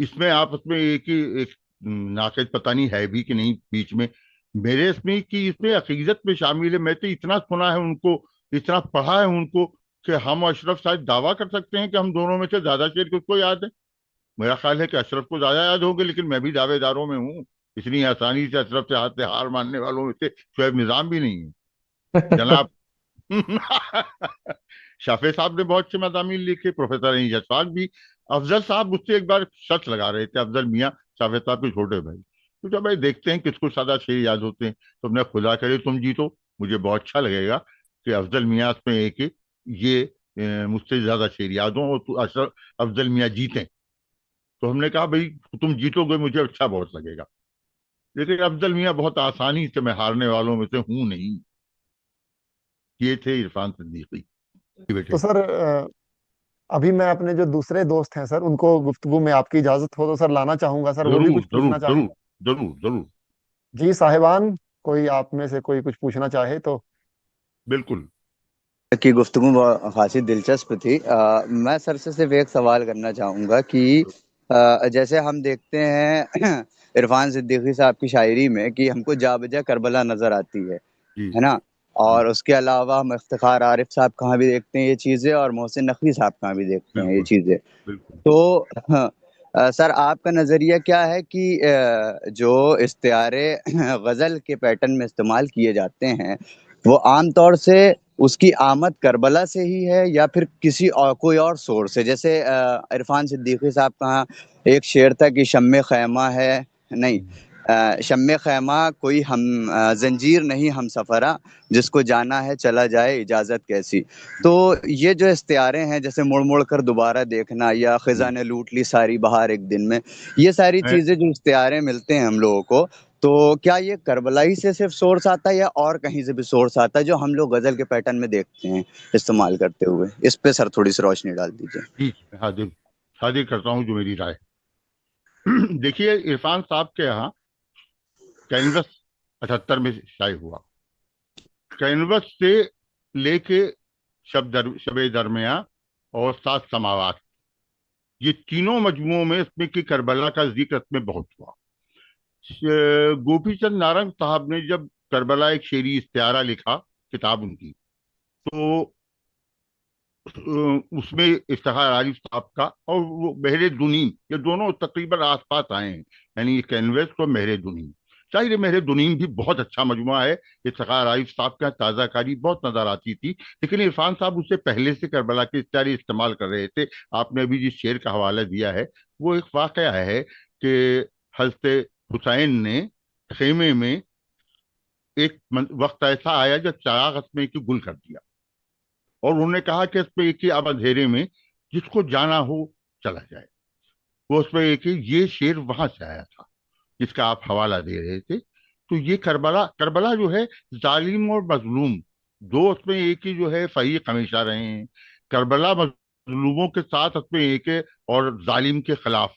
इसमें आपस में एक नाकद पता नहीं है भी कि नहीं बीच में, मेरे इसमें कि इसमें अकीदत में शामिल है। मैं तो इतना सुना है उनको, इतना पढ़ा है उनको, कि हम अशरफ शायद दावा कर सकते हैं कि हम दोनों में से ज्यादा शेर किसको याद है। मेरा ख्याल है कि अशरफ को ज्यादा याद होंगे, लेकिन मैं भी दावेदारों में हूँ। इतनी आसानी से अशरफ से हाथ से हार मानने वालों में से शोएब निजाम भी नहीं है जनाब। शाफे साहब ने बहुत से मज़ामीन लिखे, प्रोफेसर जसवाल भी। अफजल साहब मुझसे एक बार शर्त लगा रहे थे, अफजल मियाँ, शाफे साहब के छोटे भाई। तो जब भाई देखते हैं किसको सादा शेर याद होते हैं, तो हमने खुदा करे तुम जीतो, मुझे बहुत अच्छा लगेगा कि अफजल मियाँ में एक ये मुझसे ज्यादा शेर याद हो और तू अशरफ अफजल मियाँ जीते। तो हमने कहा भाई तुम जीतोगे मुझे अच्छा बहुत लगेगा, लेकिन अफजल मियाँ बहुत आसानी से मैं हारने वालों में से हूं नहीं। ये थे इरफान सिद्दीकी तो बेटे। सर अभी मैं अपने जो दूसरे दोस्त हैं सर उनको गुफ्तगू में आपकी इजाजत हो तो सर लाना चाहूंगा सर, वो भी जरूर कुछ जरूर पूछना चाहें। जरूर जरूर जरूर। जी साहिबान, कोई आप में से कोई कुछ पूछना चाहे तो। बिल्कुल। की गुफ्तगू खासी दिलचस्प थी। मैं सर से सिर्फ एक सवाल करना चाहूँगा कि जैसे हम देखते हैं इरफान सिद्दीकी साहब की शायरी में कि हमको जा बजा करबला नज़र आती जी है ना? जी। और उसके अलावा हम इफ्तिखार आरिफ साहब कहाँ भी देखते हैं ये चीज़ें, और मोहसिन नकवी साहब कहाँ भी देखते हैं ये बिल्कुल चीज़ें। बिल्कुल। तो हाँ, सर आपका नज़रिया क्या है कि जो इस्तिआरे गज़ल के पैटर्न में इस्तेमाल किए जाते हैं वो आम तौर से उसकी आमद करबला से ही है या फिर किसी और कोई और सोर्स है? जैसे इरफान सिद्दीकी साहब का एक शेर था कि शम्मे खैमा है, नहीं, शम्मे खैमा कोई हम जंजीर नहीं हम सफरा, जिसको जाना है चला जाए इजाज़त कैसी। तो ये जो इस्तिआरे हैं जैसे मुड़ मुड़ कर दोबारा देखना या खिज़ा जी। ने लूट ली सारी बहार एक दिन में, ये सारी मैं चीज़ें जो इस्तिआरे मिलते हैं हम लोगों को, तो क्या ये करबला ही से सिर्फ सोर्स आता है या और कहीं से भी सोर्स आता है जो हम लोग गज़ल के पैटर्न में देखते हैं इस्तेमाल करते हुए? इस पे सर थोड़ी सी रोशनी डाल दीजिए। ठीक है, हाजिर हाजिर करता हूँ जो मेरी राय। देखिए इरफान साहब के यहाँ कैनवस 78 में शाये हुआ। कैनवस से लेके शब दरमिया और सात समावात, ये तीनों मजमुओं में इसमें कि करबला का जिक्र इसमें बहुत हुआ। गोपी चंद नारंग साहब ने जब करबला एक शेरी इस्तिआरा लिखा, किताब उनकी, तो उसमें इफ्तिखार आरिफ साहब का और वो महरे दुनीम, ये दोनों तकरीबन आसपास आए हैं। यानी ये कैनवेस और महरे दुनीम, जाहिर है महरे दुनीम भी बहुत अच्छा मजमुआ है। इफ्तिखार आरिफ साहब का ताज़ाकारी बहुत नजर आती थी, लेकिन इरफान साहब उससे पहले से करबला के इस्तिआरे इस्तेमाल कर रहे थे। आपने अभी जिस शेर का हवाला दिया है वो एक वाकया है कि हजरत हुसैन ने खेमे में एक वक्त ऐसा आया जब चराग इसमें की गुल कर दिया, और उन्होंने कहा कि इसमें एक ही अब अंधेरे में जिसको जाना हो चला जाए। वो उसमें एक ही ये शेर वहां से आया था जिसका आप हवाला दे रहे थे। तो ये करबला करबला जो है, जालिम और मजलूम दो उसमें एक ही जो है फरीक हमेशा रहे हैं। करबला मजलूमों के साथ उसमें एक है और जालिम के खिलाफ।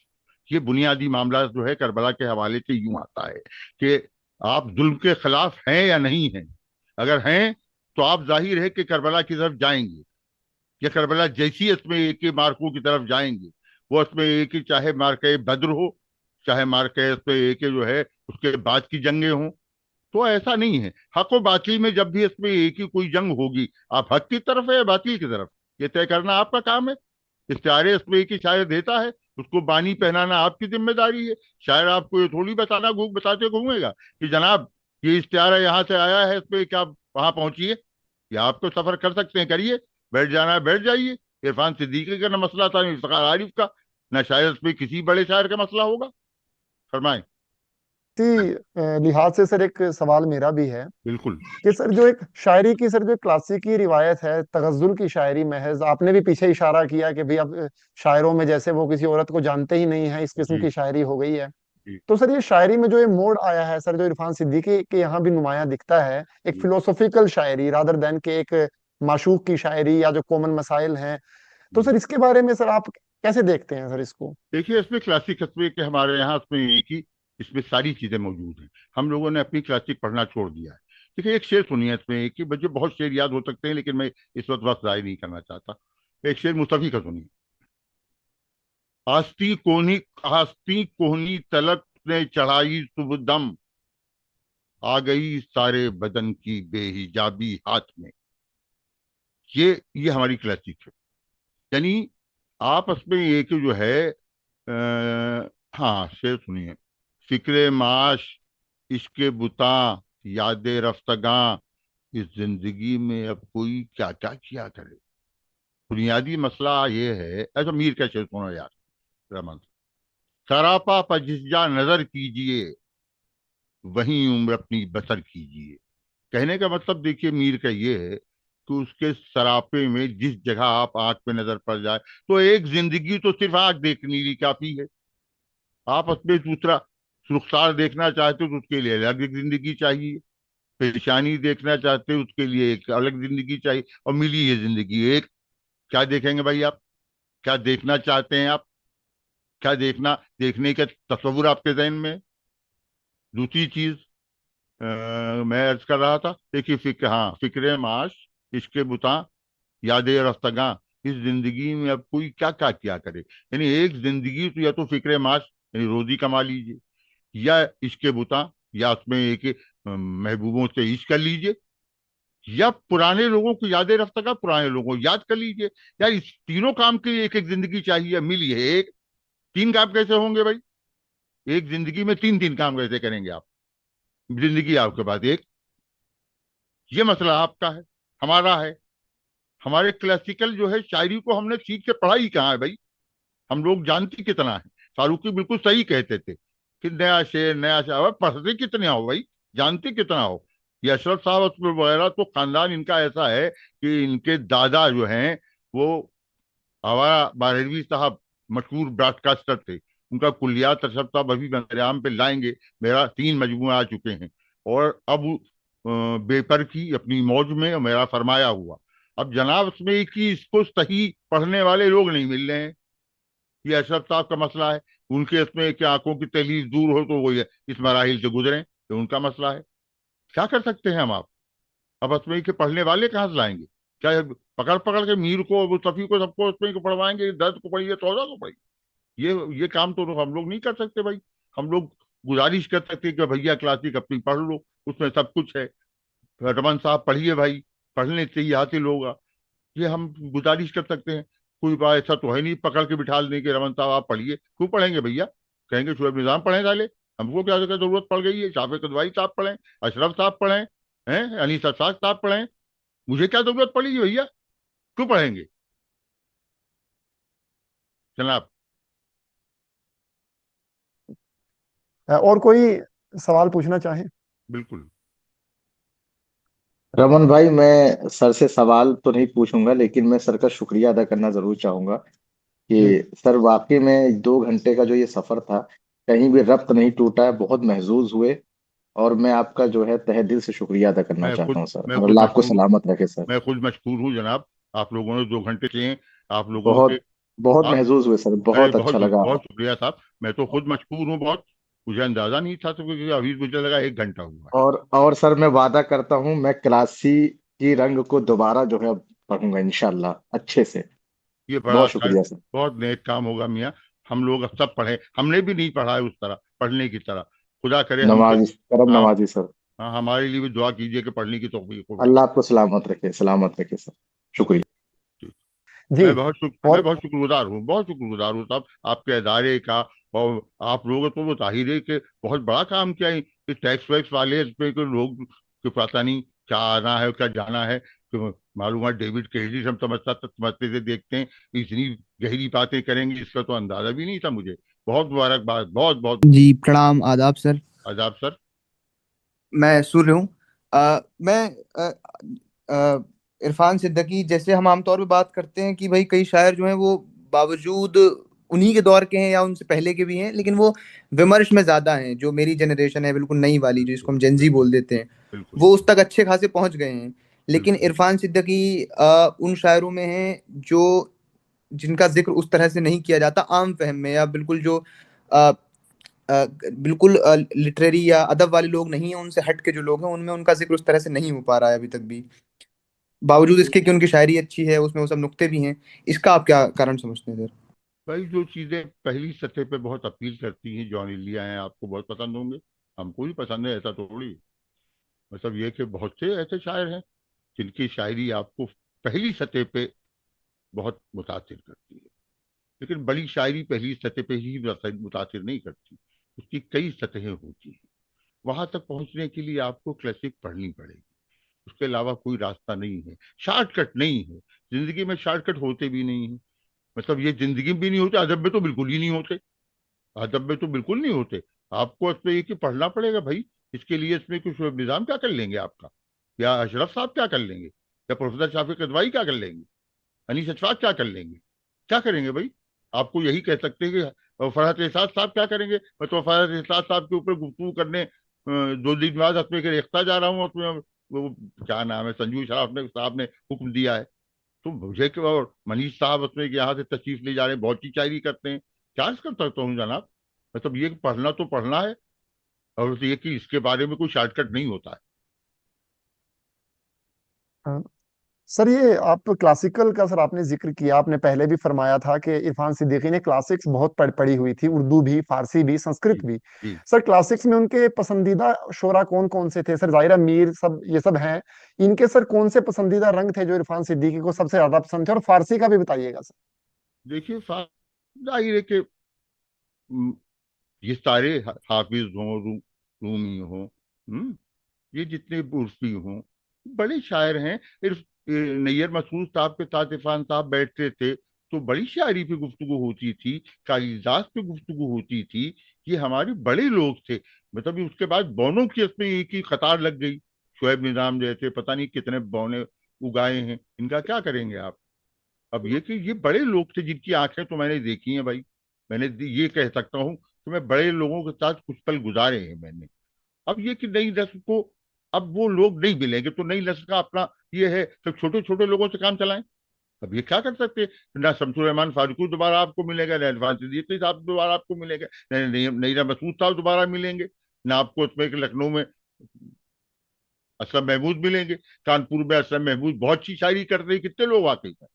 ये बुनियादी मामला जो है करबला के हवाले से यूं आता है कि आप जुल्म के खिलाफ हैं या नहीं हैं। अगर हैं तो आप जाहिर है कि करबला की तरफ जाएंगे, या करबला जैसी इसमें एक ही मार्कों की तरफ जाएंगे। वो इसमें एक ही, चाहे मार्के बद्र हो, चाहे मार्के इसमें एक ही जो है उसके बाद की जंगें हों। तो ऐसा नहीं है। हक और बातिल में जब भी इसमें एक ही कोई जंग होगी, आप हक की तरफ है या बातिल की तरफ, ये तय करना आपका काम है। इश्तिहारे इसमें एक ही शायर देता है, उसको बानी पहनाना आपकी जिम्मेदारी है। शायर आपको ये थोड़ी बताते घूमेगा कि जनाब ये इश्तिहारा यहाँ से आया है, इसमें क्या वहां पहुंचिए। या आप तो सफर कर सकते हैं, करिए, बैठ जाना है बैठ जाइए। इरफान सिद्दीकी का ना मसला था, ना इफ्तिखार आरिफ का, ना शायद इसमें किसी बड़े शायर का मसला होगा। फरमाएं। इसी लिहाज से सर एक सवाल मेरा भी है बिल्कुल। कि सर जो एक शायरी की सर जो क्लासिकी रिवायत है तगज्जुल की शायरी महज, आपने भी पीछे इशारा किया कि भाई अब शायरों में जैसे वो किसी औरत को जानते ही नहीं है, इस किस्म जी की शायरी हो गई है। जी तो सर ये शायरी में जो ये मोड़ आया है सर, जो इरफान सिद्दीकी के यहाँ भी नुमायां दिखता है, एक जी फिलोसॉफिकल शायरी रादर देन के एक माशूक की शायरी या जो कॉमन मसाइल हैं, तो जी। सर इसके बारे में सर आप कैसे देखते हैं सर इसको? देखिए, इसमें क्लासिक इसमें कि हमारे यहाँ इसमें एक ही, इसमें सारी चीजें मौजूद हैं। हम लोगों ने अपनी क्लासिक पढ़ना छोड़ दिया है। देखिए, एक शेर सुनिए इसमें, एक ही, मुझे बहुत शेर याद हो सकते हैं लेकिन मैं इस वक्त जाहिर नहीं करना चाहता। एक शेर मुस्तफी का सुनिए। आस्ती कोहनी तलक ने चढ़ाई सुबह दम, आ गई सारे बदन की बेहिजाबी हाथ में। ये हमारी क्लासिक है। यानी आपस में एक जो है, हाँ शेर सुनिए। फिक्रे माश, इश्क बुता, यादें रफ्तगां, इस जिंदगी में अब कोई क्या क्या किया करे। बुनियादी मसला ये है, ऐसा मीर का शेर सुनो यार, रमन। सरापा पर जिस जा नजर कीजिए, वहीं उम्र अपनी बसर कीजिए। कहने का मतलब देखिए मीर का ये है कि उसके सरापे में जिस जगह आप आंख पे नजर पड़ जाए, तो एक जिंदगी तो सिर्फ आंख देखने की काफी है। आप अपने दूसरा रुखसार देखना चाहते हो तो उसके लिए अलग एक जिंदगी चाहिए। परेशानी देखना चाहते हो उसके लिए एक अलग जिंदगी चाहिए, और मिली ये जिंदगी एक। क्या देखेंगे भाई आप? क्या देखना चाहते हैं आप? क्या देखने का तस्वुर आपके जहन में है? दूसरी चीज, मैं अर्ज कर रहा था, देखिए हाँ, फिक्रे माश, इश्क बुता, यादें रफ्तगां, इस जिंदगी में अब कोई क्या क्या किया करे। यानी एक जिंदगी तो या तो फिक्रे माश यानी रोजी कमा लीजिए, या इश्क बुता, या उसमें एक महबूबों से इश्क कर लीजिए, या पुराने लोगों को यादें रफ्तगा, पुराने लोगों को याद कर लीजिए। यार इस तीनों काम के लिए एक एक जिंदगी चाहिए, मिली है एक। तीन काम कैसे होंगे भाई? एक जिंदगी में तीन तीन काम कैसे करेंगे आप? जिंदगी आपके पास एक। ये मसला आपका है, हमारा है। हमारे क्लासिकल जो है शायरी को हमने ठीक से पढ़ा ही कहाँ है भाई? हम लोग जानते कितना है। फारूकी बिल्कुल सही कहते थे कि नया शेर, अब पढ़ते कितने हो भाई, जानते कितना हो। ये अशरफ साहब वगैरह तो खानदान इनका ऐसा है कि इनके दादा जो हैं वो हमारा बारहवीं साहब मशहूर ब्रॉडकास्टर थे। उनका कुलियात अशरफ साहब अभी मंगरआम पे लाएंगे। मेरा 3 मजमू आ चुके हैं, और अब बेपर की अपनी मौज में और मेरा फरमाया हुआ। अब जनाब उसमें कि इसको सही पढ़ने वाले लोग नहीं मिल रहे हैं। ये अशरफ साहब का मसला है। उनके इसमें क्या आंखों की तहलील दूर हो तो वो ये इस मराहिल से गुजरे, तो उनका मसला है। क्या कर सकते हैं हम आप? अब इसमें के पढ़ने वाले कहाँ से लाएंगे? क्या पकड़ पकड़ के मीर को, वो सफी को, सबको उसमें को पढ़वाएंगे, दर्द को पढ़िए, सौदा को पढ़िए? ये काम तो हम लोग नहीं कर सकते भाई। हम लोग गुजारिश कर सकते कि भैया क्लासिक अपनी पढ़ लो, उसमें सब कुछ है। रमन साहब पढ़िए भाई, पढ़ने से ही हासिल होगा। ये हम गुजारिश कर सकते हैं। कोई बात ऐसा तो है नहीं पकड़ के बिठा देने के रमन साहब आप पढ़िए। क्यों पढ़ेंगे भैया? कहेंगे शुएब निजाम पढ़े डाले, हमको क्या जरूरत पड़ गई है? शाफिक कदवाई साहब पढ़े, अशरफ साहब पढ़े, हैं अनीस अशफाक साहब पढ़े, मुझे क्या जरूरत पड़ेगी भैया? क्यों पढ़ेंगे जनाब? और कोई सवाल पूछना चाहें? बिल्कुल। रमन भाई, मैं सर से सवाल तो नहीं पूछूंगा, लेकिन मैं सर का शुक्रिया अदा करना जरूर चाहूंगा जी कि सर वाकई में 2 घंटे का जो ये सफर था, कहीं भी रब्त नहीं टूटा, बहुत महजूज हुए। और मैं आपका जो है तहे दिल से शुक्रिया अदा करना चाहता हूँ सर, मैं और खुद अल्लाह आपको मशहूर हूँ। सलामत रखे सर। मैं खुद मशहूर हूँ जनाब। आप लोगों ने 2 घंटे किए, आप लोगों के। बहुत बहुत आप, महजूज हुए सर, अरे बहुत बहुत अच्छा लगा। बहुत शुक्रिया साहब। मैं तो खुद मशहूर हूँ बहुत। मुझे अंदाजा नहीं था तो, क्योंकि अभी मुझे लगा 1 घंटा हुआ है। और सर मैं वादा करता हूँ, मैं क्लासी की रंग को दोबारा जो है पढ़ूंगा इंशाल्लाह अच्छे से। ये बड़ा बहुत अच्छा, शुक्रिया सर। बहुत नेक काम होगा मियाँ। हम लोग अब सब पढ़े, हमने भी नहीं पढ़ा है उस तरह, पढ़ने की तरह। खुदा करे हम पे। नवाजी, करम हाँ, नवाजी सर। हाँ, हमारे लिए भी दुआ कीजिए कि पढ़ने की तौफीक हो भाई। अल्लाह आपको सलामत रखे सर। शुक्रिया। जी। मैं और बहुत शुक्रगुजार हूँ, बहुत शुक्रगुजार हूँ साहब आपके इदारे का। और आप लोगों तो वो जाहिर है कि बहुत बड़ा काम किया है। कि टैक्स वैक्स वाले पे के लोग कि पता नहीं क्या आना है क्या जाना है, तो मालूम है डेविड केहली हम समझते थे देखते हैं, इतनी गहरी बातें करेंगे इसका तो अंदाजा भी नहीं था मुझे। बहुत मुबारकबाद, बहुत बहुत। जी प्रणाम आदाब सर। आदाब सर। मैं सूर्य हूँ। मैं इरफान सिद्दीकी, जैसे हम आमतौर पे बात करते हैं कि भाई कई शायर जो हैं वो बावजूद उन्हीं के दौर के हैं या उनसे पहले के भी हैं, लेकिन वो विमर्श में ज्यादा हैं। जो मेरी जनरेशन है बिल्कुल नई वाली, जिसको बिल्कुल हम जेनजी बिल्कुल बोल देते हैं, बिल्कुल वो उस तक अच्छे खासे पहुंच गए हैं। लेकिन बिल्कुल इरफान सिद्दीकी उन शायरों में हैं जो जिनका जिक्र उस तरह से नहीं किया जाता आम फहम में, या बिल्कुल जो अ, बिल्कुल लिटरेरी या अदब वाले लोग नहीं हैं, उनसे हट के जो लोग हैं उनमें उनका जिक्र उस तरह से नहीं हो पा रहा है अभी तक भी, बावजूद इसके कि उनकी शायरी अच्छी है, उसमें वो सब नुक्ते भी हैं। इसका आप क्या कारण समझते हैं सर? भाई। जो चीजें पहली सतह पे बहुत अपील करती हैं, जॉन इलिया हैं, आपको बहुत पसंद होंगे, हमको भी पसंद है, ऐसा थोड़ी। मतलब ये कि बहुत से ऐसे शायर हैं जिनकी शायरी आपको पहली सतह पे बहुत मुतासिर करती है, लेकिन बड़ी शायरी पहली सतह पे ही मुतासिर नहीं करती, उसकी कई सतहें होती हैं। वहां तक पहुंचने के लिए आपको क्लासिक पढ़नी पड़ेगी, उसके अलावा कोई रास्ता नहीं है, शॉर्टकट नहीं है। जिंदगी में शॉर्टकट होते भी नहीं है। मतलब ये जिंदगी में भी नहीं होते, अदब में तो बिल्कुल ही नहीं होते, अदब में तो बिल्कुल नहीं होते। आपको इसमें ये कि पढ़ना पड़ेगा भाई। इसके लिए इसमें कुछ निजाम क्या कर लेंगे आपका, या अशरफ साहब क्या कर लेंगे, या प्रोफेसर शाफिक कदवाई क्या कर लेंगे, अनीस अशफाक क्या कर लेंगे, क्या करेंगे भाई? आपको यही कह सकते हैं कि फरहत एहसास साहब क्या करेंगे। मैं तो फरहत एहसास साहब के ऊपर गुफ्तगू करने 2 दिन बाद अपने के रेख्ता जा रहा हूँ अपने, वो क्या नाम है, संजू शराफ ने साहब ने हुक्म दिया है। तो मुझे कि और मनीष साहब उसमें यहाँ से तशरीफ ले जा रहे हैं, बहुत ही शायरी करते हैं, क्या कर सकता हूँ जनाब। मतलब ये कि पढ़ना तो पढ़ना है, और ये कि इसके बारे में कोई शॉर्टकट नहीं होता है। हाँ। सर, ये आप क्लासिकल का सर आपने जिक्र किया, आपने पहले भी फरमाया था कि इरफान सिद्दीकी ने क्लासिक्स बहुत पढ़ी हुई थी, उर्दू भी, फारसी भी, जी संस्कृत भी। जी सर, क्लासिक्स में उनके पसंदीदा शोरा कौन कौन से थे? सर जाहिरा मीर सब ये सब हैं, इनके सर कौन से पसंदीदा रंग थे जो इरफान सिद्दीकी को सबसे ज्यादा पसंद थे? और फारसी का भी बताइएगा सर। देखिए जाहिर है कि ये सारे हाफिज हों, रूमी हों, ये जितने उर्फी हों, बड़े शायर हैं। इर्फ नैयर मसूद साहब के साथ इरफान साहब बैठते थे तो बड़ी शायरी पे गुफ्तगू होती थी, कालिदास पे गुफ्तगू होती थी। ये हमारे बड़े लोग थे। मतलब उसके बाद बौनों की इसमें एक ही कतार लग गई। शोएब निजाम जैसे पता नहीं कितने बौने उगाए हैं, इनका क्या करेंगे आप? अब ये कि ये बड़े लोग थे जिनकी आंखें तो मैंने देखी हैं भाई। मैंने ये कह सकता हूँ कि मैं बड़े लोगों के साथ कुछ पल गुजारे हैं मैंने। अब ये कि नई नस्ल को अब वो लोग नहीं मिलेंगे, तो नई नस्ल का अपना ये है कि छोटे छोटे लोगों से काम चलाएं। अब ये क्या कर सकते हैं? ना शमसुर रहमान फारूकी दोबारा आपको मिलेगा, ना इरफान सिद्दीकी साहब दोबारा आपको मिलेगा, ना नईरा मसूद साहब दोबारा मिलेंगे, ना आपको उसमें लखनऊ में असलम महमूद मिलेंगे। कानपुर में असलम महमूद बहुत अच्छी शायरी कर रही, कितने लोग वाकई है।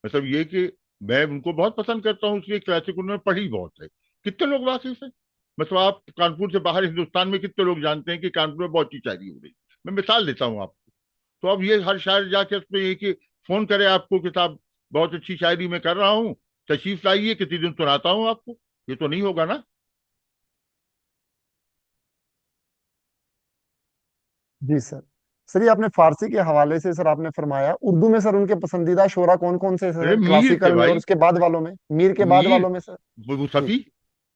मतलब ये कि मैं उनको बहुत पसंद करता हूँ, इसलिए क्लासिक उन्होंने पढ़ी बहुत है। कितने लोग वाकिफ है? मतलब आप कानपुर से बाहर हिंदुस्तान में कितने लोग जानते हैं कि कानपुर में बहुत अच्छी शायरी हो रही? मैं मिसाल देता हूँ आपको। तो अब ये हर शायर जाके उसमें ये कि फोन करे आपको कि साहब बहुत अच्छी शायरी मैं कर रहा हूँ, तशरीफ लाइए, किसी दिन सुनाता हूँ आपको। ये तो नहीं होगा ना। जी सर। सर, ये आपने फारसी के हवाले से सर आपने फरमाया, उर्दू में सर उनके पसंदीदा शोरा कौन कौन से अरे सर, मीर थे क्लासिकल में और भाई, उसके बाद वालों में? मीर के बाद मीर, वालों में सर? जी। मुसफी,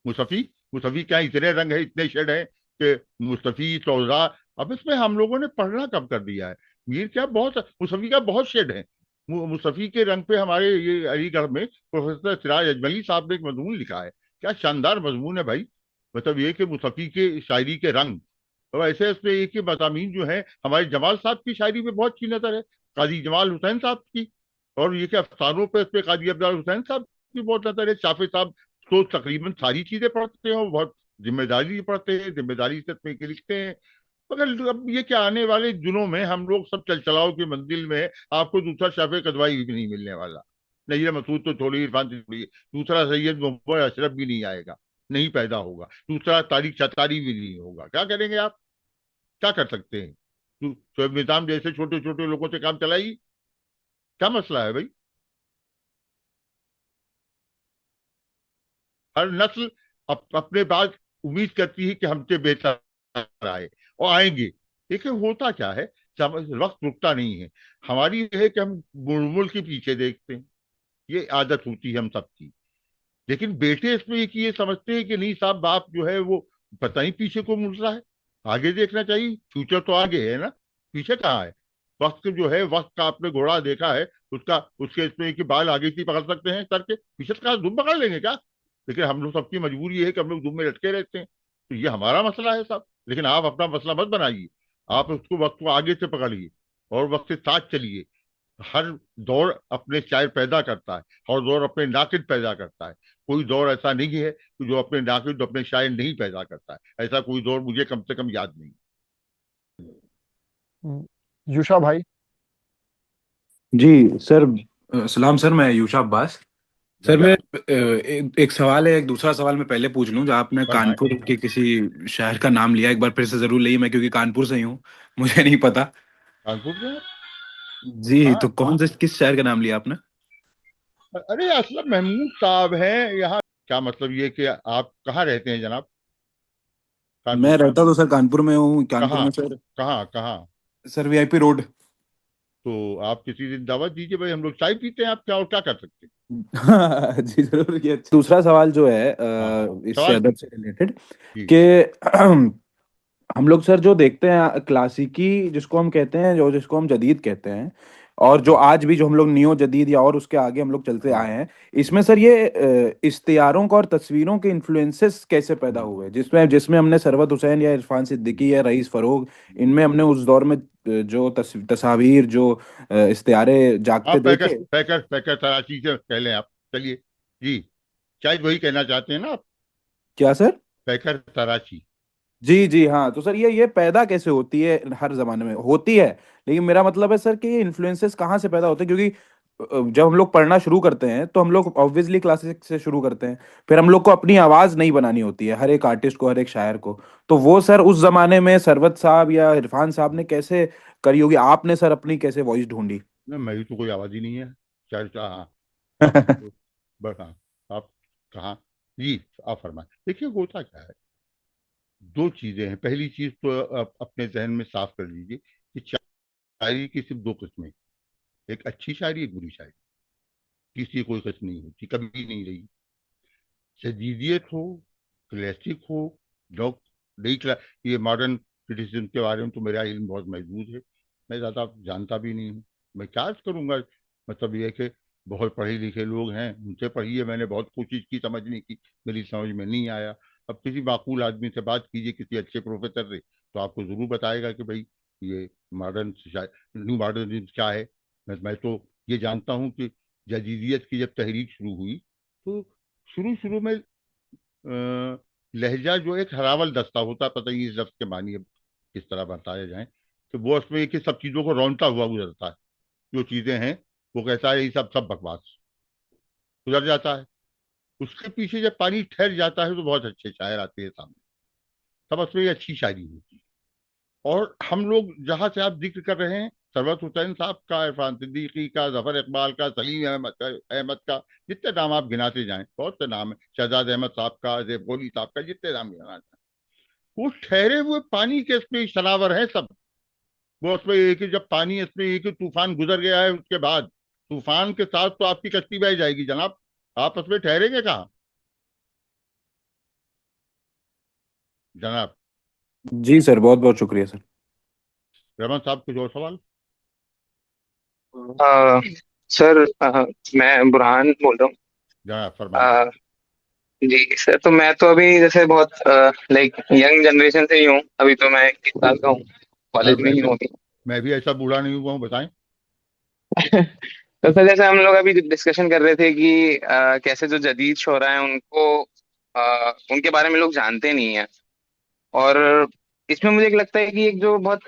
मुसफी, मुसफी क्या इतने रंग है, इतने शेड है कि मुस्तफी तौजा। अब इसमें हम लोगों ने पढ़ना कब कर दिया है? मीर क्या बहुत, मुसफी का बहुत शेड है। मुसफी के रंग पे हमारे ये अलीगढ़ में प्रोफेसर सिराज अजमली साहब ने एक मजमून लिखा है, क्या शानदार मजमून है भाई। मतलब ये कि मुसफी के शायरी के रंग, और ऐसे इसमें एक ही मज़ामीन जो है हमारे जमाल साहब की शायरी में बहुत अच्छी नजर है, काजी जमाल हुसैन साहब की। और ये कि अफसानों पे इसमें काजी अब्दुल हुसैन साहब की बहुत नजर है। शाफी साहब तो तकरीबन सारी चीजें पढ़ते हैं, और बहुत जिम्मेदारी से पढ़ते हैं, जिम्मेदारी से इसमें के लिखते हैं। मगर अब ये क्या आने वाले दिनों में हम लोग सब चल चलाओ की मंजिल में आपको दूसरा शाफे कदवाई भी नहीं मिलने वाला। नैयर मसूद तो छोड़ी, इरफान से छोड़िए, दूसरा सैयद मोहम्मद अशरफ भी नहीं आएगा, नहीं पैदा होगा। दूसरा तारिक चतारी भी नहीं होगा। क्या करेंगे आप? क्या कर सकते हैं? शोएब निजाम जैसे छोटे छोटे लोगों से काम चलाइए, क्या मसला है भाई? हर नस्ल अपने बाद उम्मीद करती है कि हमसे बेहतर आए, और आएंगे। लेकिन होता क्या है, वक्त रुकता नहीं है। हमारी ये है कि हम मुड़ के पीछे देखते हैं, ये आदत होती है हम सबकी। लेकिन बेटे इसमें एक ये समझते हैं कि नहीं साहब, बाप जो है वो पता नहीं पीछे को मुड़ रहा है, आगे देखना चाहिए, फ्यूचर तो आगे है ना, पीछे कहाँ है। वक्त जो है, वक्त का आपने घोड़ा देखा है, उसका उसके इसमें कि बाल आगे की पकड़ सकते हैं सर के पीछे से, कहा दुम पकड़ लेंगे क्या? लेकिन हम लोग, सबकी मजबूरी है कि हम लोग दुम में लटके रहते हैं। तो ये हमारा मसला है साहब, लेकिन आप अपना मसला मत बनाइए। आप उसको वक्त को आगे से पकड़िए और वक्त के साथ चलिए। हर दौर अपने शायर पैदा करता है, हर दौर अपने नाकिद पैदा करता है। कोई दौर ऐसा नहीं है कि जो अपने नाकिद, अपने शायर नहीं पैदा करता है। ऐसा कोई दौर मुझे कम से कम याद नहीं। युषा भाई। जी सर। सलाम सर, मैं यूशा अब्बास। सर राजा मैं एक सवाल है, एक दूसरा सवाल मैं पहले पूछ लूं। जो आपने फरमाए। कानपुर के किसी शहर का नाम लिया, एक बार फिर से जरूर लिया। मैं क्योंकि कानपुर से ही हूँ, मुझे नहीं पता। कानपुर से? जी, हाँ। तो कौन से किस शहर का नाम लिया आपने? अरे असलम महमूद साहब हैं यहाँ। क्या मतलब ये कि आप कहाँ रहते हैं जनाब? मैं कानपुर में? रहता तो सर कानपुर में हूँ, कानपुर कहाँ? में सर। कहाँ कहाँ? Sir VIP road. तो आप किसी दिन दावत दीजिए भाई, हम लोग चाय पीते हैं। आप क्या और क्या कर सकते हैं? जी जरूर। ये दूसरा सवाल जो है हाँ हाँ, इससे सवाल अदब कीजिए। से रिलेटेड जी। कि हम लोग सर जो देखते हैं क्लासिकी जिसको हम कहते हैं, जो जिसको हम जदीद कहते हैं, और जो जी। आज भी जो हम लोग नियो जदीद या और उसके आगे हम लोग चलते हम्म, आए हैं, इसमें सर ये इश्तिहारों का और तस्वीरों के इन्फ्लुएंसेस कैसे पैदा हम्म, हुए, जिसमें जिसमें हमने सरवत हुसैन या इरफान हम्म, सिद्दीकी या रईस फरोग, हम्म। इनमें हमने उस दौर में जो तस्वीर, जो इश्तिहारे हाँ, जागते पैकर देखे। पैकर पैकर तराची से कह लें आप, चलिए। जी। शायद वही कहना चाहते हैं ना आप? क्या सर? पैकर तराची। जी जी हाँ। तो सर ये पैदा कैसे होती है? हर जमाने में होती है, लेकिन मेरा मतलब है सर कि ये इन्फ्लुएंसेस कहाँ से पैदा होते हैं, क्योंकि जब हम लोग पढ़ना शुरू करते हैं तो हम लोग ऑब्वियसली क्लासिक से शुरू करते हैं। फिर हम लोग को अपनी आवाज नहीं बनानी होती है, हर एक आर्टिस्ट को, हर एक शायर को। तो वो सर उस जमाने में सरवत साहब या इरफान साहब ने कैसे करी होगी? आपने सर अपनी कैसे वॉइस ढूंढी? नहीं, मेरी तो कोई आवाज ही नहीं है। शायद हाँ। आप बस हाँ। आप कहाँ? जी। आप फरमाएं। देखिए होता क्या है, दो चीजें हैं। पहली चीज तो आप अपने जहन में साफ कर लीजिए कि शायरी की सिर्फ दो किस्में, एक अच्छी शायरी, एक बुरी शायरी। तीसरी कोई किस्म नहीं होती, कभी नहीं रही। जदीदियत हो, क्लासिक हो, डॉक नई क्ला ये मॉडर्न क्रिटिसिज्म के बारे में तो मेरा इल्म बहुत महदूद है। मैं ज़्यादा जानता भी नहीं हूँ। मैं क्या अर्ज करूँगा? मतलब ये है कि बहुत पढ़े लिखे लोग हैं, उनसे पढ़िए। मैंने बहुत कोशिश की समझने की, मेरी समझ में नहीं आया। अब किसी माकूल आदमी से बात कीजिए, किसी अच्छे प्रोफेसर से, तो आपको ज़रूर बताएगा कि भाई ये मॉडर्न न्यू मॉडर्निज्म क्या है। मैं तो ये जानता हूँ कि जदीदियत की जब तहरीक शुरू हुई, तो शुरू शुरू में लहजा जो एक हरावल दस्ता होता, पता ही इस लफ्ज के मानी अब किस तरह बताया जाए, तो वो उसमें एक ही सब चीजों को रौनता हुआ गुजरता है। जो चीजें हैं वो कहता है ये सब सब बकवास, गुजर जाता है। उसके पीछे जब पानी ठहर जाता है तो बहुत अच्छे शायर आते हैं सामने, तब उसमें ये अच्छी शायरी होती है। और हम लोग जहां से आप जिक्र कर रहे हैं, सरवत हुसैन साहब का, इरफान सिद्दीकी का, जफर इकबाल का, सलीम अहमद का, जितने नाम आप गिनाते जाएं, बहुत से नाम है, शहजाद अहमद साहब का, जेब गोली साहब का, जितने नाम गिनाना चाहें, वो ठहरे हुए पानी के इसमें शरावर है सब। वो उसमें एक ही, जब पानी इसमें एक ही तूफान गुजर गया है, उसके बाद तूफान के साथ तो आपकी कश्ती बह जाएगी जनाब। आप उसमें ठहरेंगे कहाँ जनाब? जी सर, बहुत बहुत शुक्रिया सर। रहमान साहब, कुछ और सवाल? अ, सर, मैं बुरहान बोल रहा जनाब फरमाएं। हूँ। जी सर, तो मैं तो अभी जैसे बहुत लाइक यंग जनरेशन से ही हूँ। अभी तो मैं 21 साल का हूँ, मैं कॉलेज में ही वैसे हूँ अभी। मैं भी ऐसा बूढ़ा नहीं हुआ हूँ, बताएं। तो सर, जैसे हम लोग अभी डिस्कशन कर रहे थे कि कैसे जो जदीद शोरा हैं उनको उनके बारे में लोग जानते नहीं है। और इसमें मुझे एक लगता है कि एक जो बहुत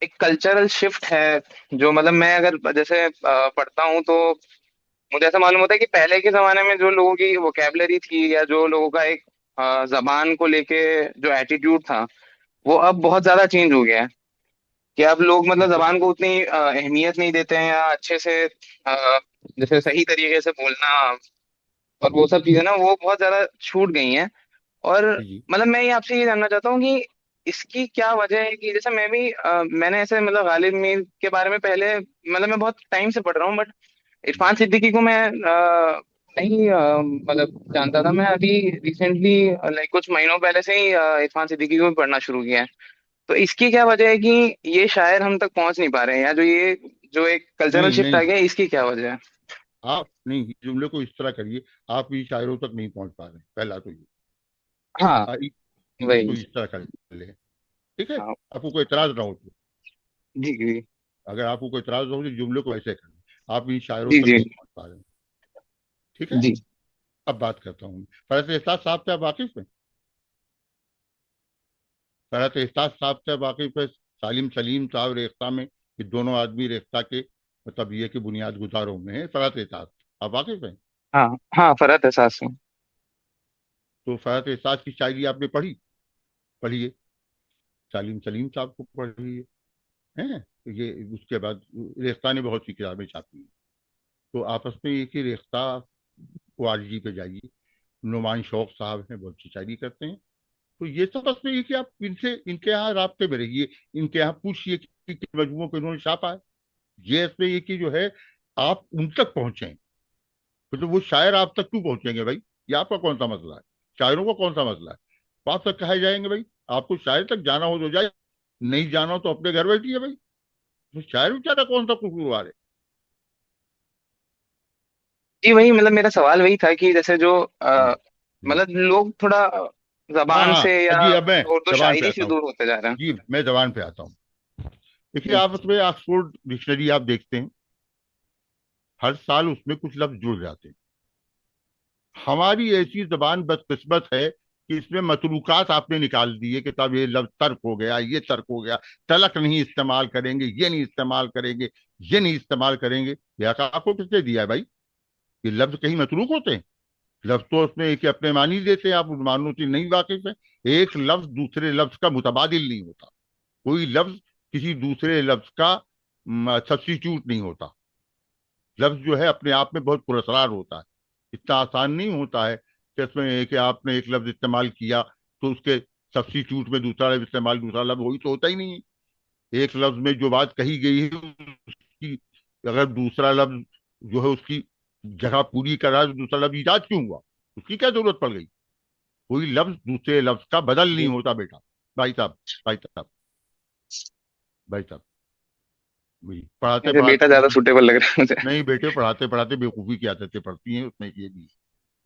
एक कल्चरल शिफ्ट है, जो मतलब मैं अगर जैसे पढ़ता हूँ तो मुझे ऐसा मालूम होता है कि पहले के जमाने में जो लोगों की वोकेबलरी थी या जो लोगों का एक जबान को लेके जो एटीट्यूड था, वो अब बहुत ज्यादा चेंज हो गया है। कि अब लोग मतलब जबान को उतनी अहमियत नहीं देते हैं, या अच्छे से जैसे सही तरीके से बोलना और वो सब चीजें ना, वो बहुत ज्यादा छूट गई हैं। और जी जी। मतलब मैं ये आपसे ये जानना चाहता हूँ कि इसकी क्या वजह है। कि जैसे मैं भी मैंने ऐसे मतलब गालिब मीर के बारे में पहले मतलब मैं बहुत टाइम से पढ़ रहा हूँ, बट इरफान सिद्दीकी को मैं नहीं मतलब जानता था। मैं अभी रिसेंटली लाइक कुछ महीनों पहले से ही इरफान सिद्दीकी को भी पढ़ना शुरू किया है। तो इसकी क्या वजह है कि ये शायर हम तक पहुंच नहीं पा रहे हैं, या जो ये जो एक कल्चरल नहीं शिफ्ट आ नहीं, गया, इसकी क्या वजह है? आप नहीं, जुमले को इस तरह करिए, आप भी शायरों तक नहीं पहुंच पा रहे, पहला तो ये। हाँ, इसको वही। इस तरह कर ले, ठीक है? हाँ, आपको कोई इतराज ना हो तो, जी जी। अगर आपको कोई इतराज हो तो जुमले को ऐसे करिए, आप इन शायरों जी तक जी। नहीं पहुंच पा रहे, ठीक है? जी अब बात करता हूँ, फरहत एहसास साहब से आप वाकिफ हैं? फरहत एहसास साहब से वाकिफ है? सालिम सलीम साहब रेख्ता में, ये दोनों आदमी रेख्ता के मतलब ये कि बुनियाद गुजारों में है फरहत एहसास, आप वाकिफ हैं? हाँ हाँ, फरहत एहसास है। तो फरहत एहसास की शायरी आपने पढ़ी? पढ़िए, सालिम सलीम साहब को पढ़िए, हैं? तो ये उसके बाद रेख्ता ने बहुत सी किताबें छापी हैं। तो आपस में एक ही रेख्ता वारजी पे जाइए, नुमान शौक साहब हैं, बहुत सी शायरी करते हैं। तो ये सब बस में ये कि आप इनसे, इनके यहाँ राब्ते में रहिए, इनके यहाँ पूछिए कि किन मजमुओं को इन्होंने छापा है। ये इसमें ये कि जो है आप उन तक पहुंचे, तो वो शायर आप तक क्यों पहुंचेंगे भाई? ये आपका कौन सा मसला है? शायरों का कौन सा मसला है? तो आप तक कहे जाएंगे भाई? आपको शायर तक जाना हो तो जाए, नहीं जाना हो तो अपने घर बैठिए भाई। तो शायर बेचारा कौन सा कसूरवार है? जी, वही मतलब मेरा सवाल वही था कि जैसे जो हम्म, हम्म। मतलब लोग थोड़ा हाँ जबान से हाँ या जी, अब मैं उर्दू जबान पे शायरी से आता हूँ। दूर होते जा रहे हैं। जी मैं जबान पे आता हूँ। देखिए, जी आप उसमें ऑक्सफोर्ड डिक्शनरी आप देखते हैं, हर साल उसमें कुछ लफ्ज जुड़ जाते हैं। हमारी ऐसी जबान बदकिस्मत है कि इसमें मतरूकात आपने निकाल दिए कि तब ये लफ्ज तर्क हो गया, ये तर्क हो गया, तलक नहीं इस्तेमाल करेंगे, ये नहीं इस्तेमाल करेंगे, ये नहीं इस्तेमाल करेंगे। यह आपको किसने दिया है भाई? ये लफ्ज कहीं मतरूक होते हैं? लफ्ज तो उसमें एक अपने मानी देते हैं, आप उन मानों से नहीं वाकिफ है। एक लफ्ज दूसरे लफ्ज का मुतबादिल नहीं होता, कोई लफ्ज किसी दूसरे लफ्ज का सब्स्टिट्यूट नहीं होता। लफ्ज जो है अपने आप में बहुत पुरस्कार होता है, इतना आसान नहीं होता है कि इसमें कि आपने एक लफ्ज इस्तेमाल किया तो उसके सब्स्टिट्यूट में दूसरा लफ्ज इस्तेमाल, दूसरा लफ्ज वही तो होता ही नहीं है। एक लफ्ज में जो बात कही गई है उसकी अगर दूसरा लफ्ज जो है उसकी जगह पूरी कर रहा है तो दूसरा लफ्ज ईजाद क्यों हुआ? उसकी क्या जरूरत पड़ गई? कोई लफ्ज दूसरे लफ्ज का बदल नहीं जी। होता बेटा। भाई साहब, भाई साहब, भाई साहब, वही पढ़ाते ऐसे बेटा पढ़ाते ज्यादा किसी, सुटेबल लग रहा है मुझे। नहीं बेटे, पढ़ाते पढ़ाते बेवकूफी की आदतें पड़ती हैं, उसमें ये भी।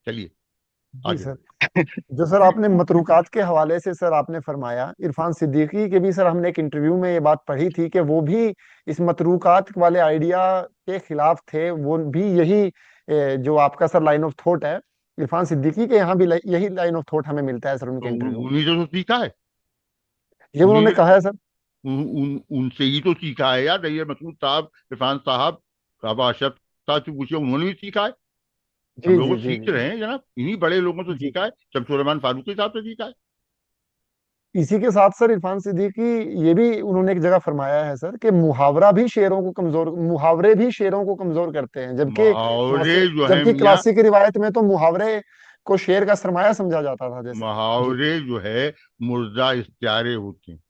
चलिए जी आगे सर। बढ़े। जो सर आपने मतरूकात के हवाले से सर आपने फरमाया, इरफान सिद्दीकी के भी सर हमने एक इंटरव्यू में ये बात पढ़ी थी कि वो भी इस मतरूकात वाले आइडिया के खिलाफ थे। वो भी यही जो आपका सर लाइन ऑफ थॉट है, इरफान सिद्दीकी के यहाँ भी यही लाइन ऑफ थॉट हमें मिलता है सर उनके तो इंटरव्यू में। उन्हीं से तो सीखा है, ये उन्हीं उन्होंने ने कहा है सर। उनसे ही तो सीखा है यार। रैयत मसूद साहब, इरफान साहब, अब अशरफ साहब से पूछिए, उन्होंने भी सीखा है। हम जी लोग जी तो जी सीख जी रहे हैं जनाब, इन्हीं बड़े लोगों से जी। सीखा है, शमसुर रहमान फारूकी साहब से सीखा है। इसी के साथ सर इरफान सिद्दीकी ये भी उन्होंने एक जगह फरमाया है सर कि मुहावरे भी शेरों को कमजोर करते हैं, जबकि मुहावरे जो है जबकि मियाँ, क्लासिक रिवायत में तो मुहावरे को शेर का सरमाया समझा जाता था जैसे। जी मुहावरे जो है मुर्दा इस्तियारे होते हैं।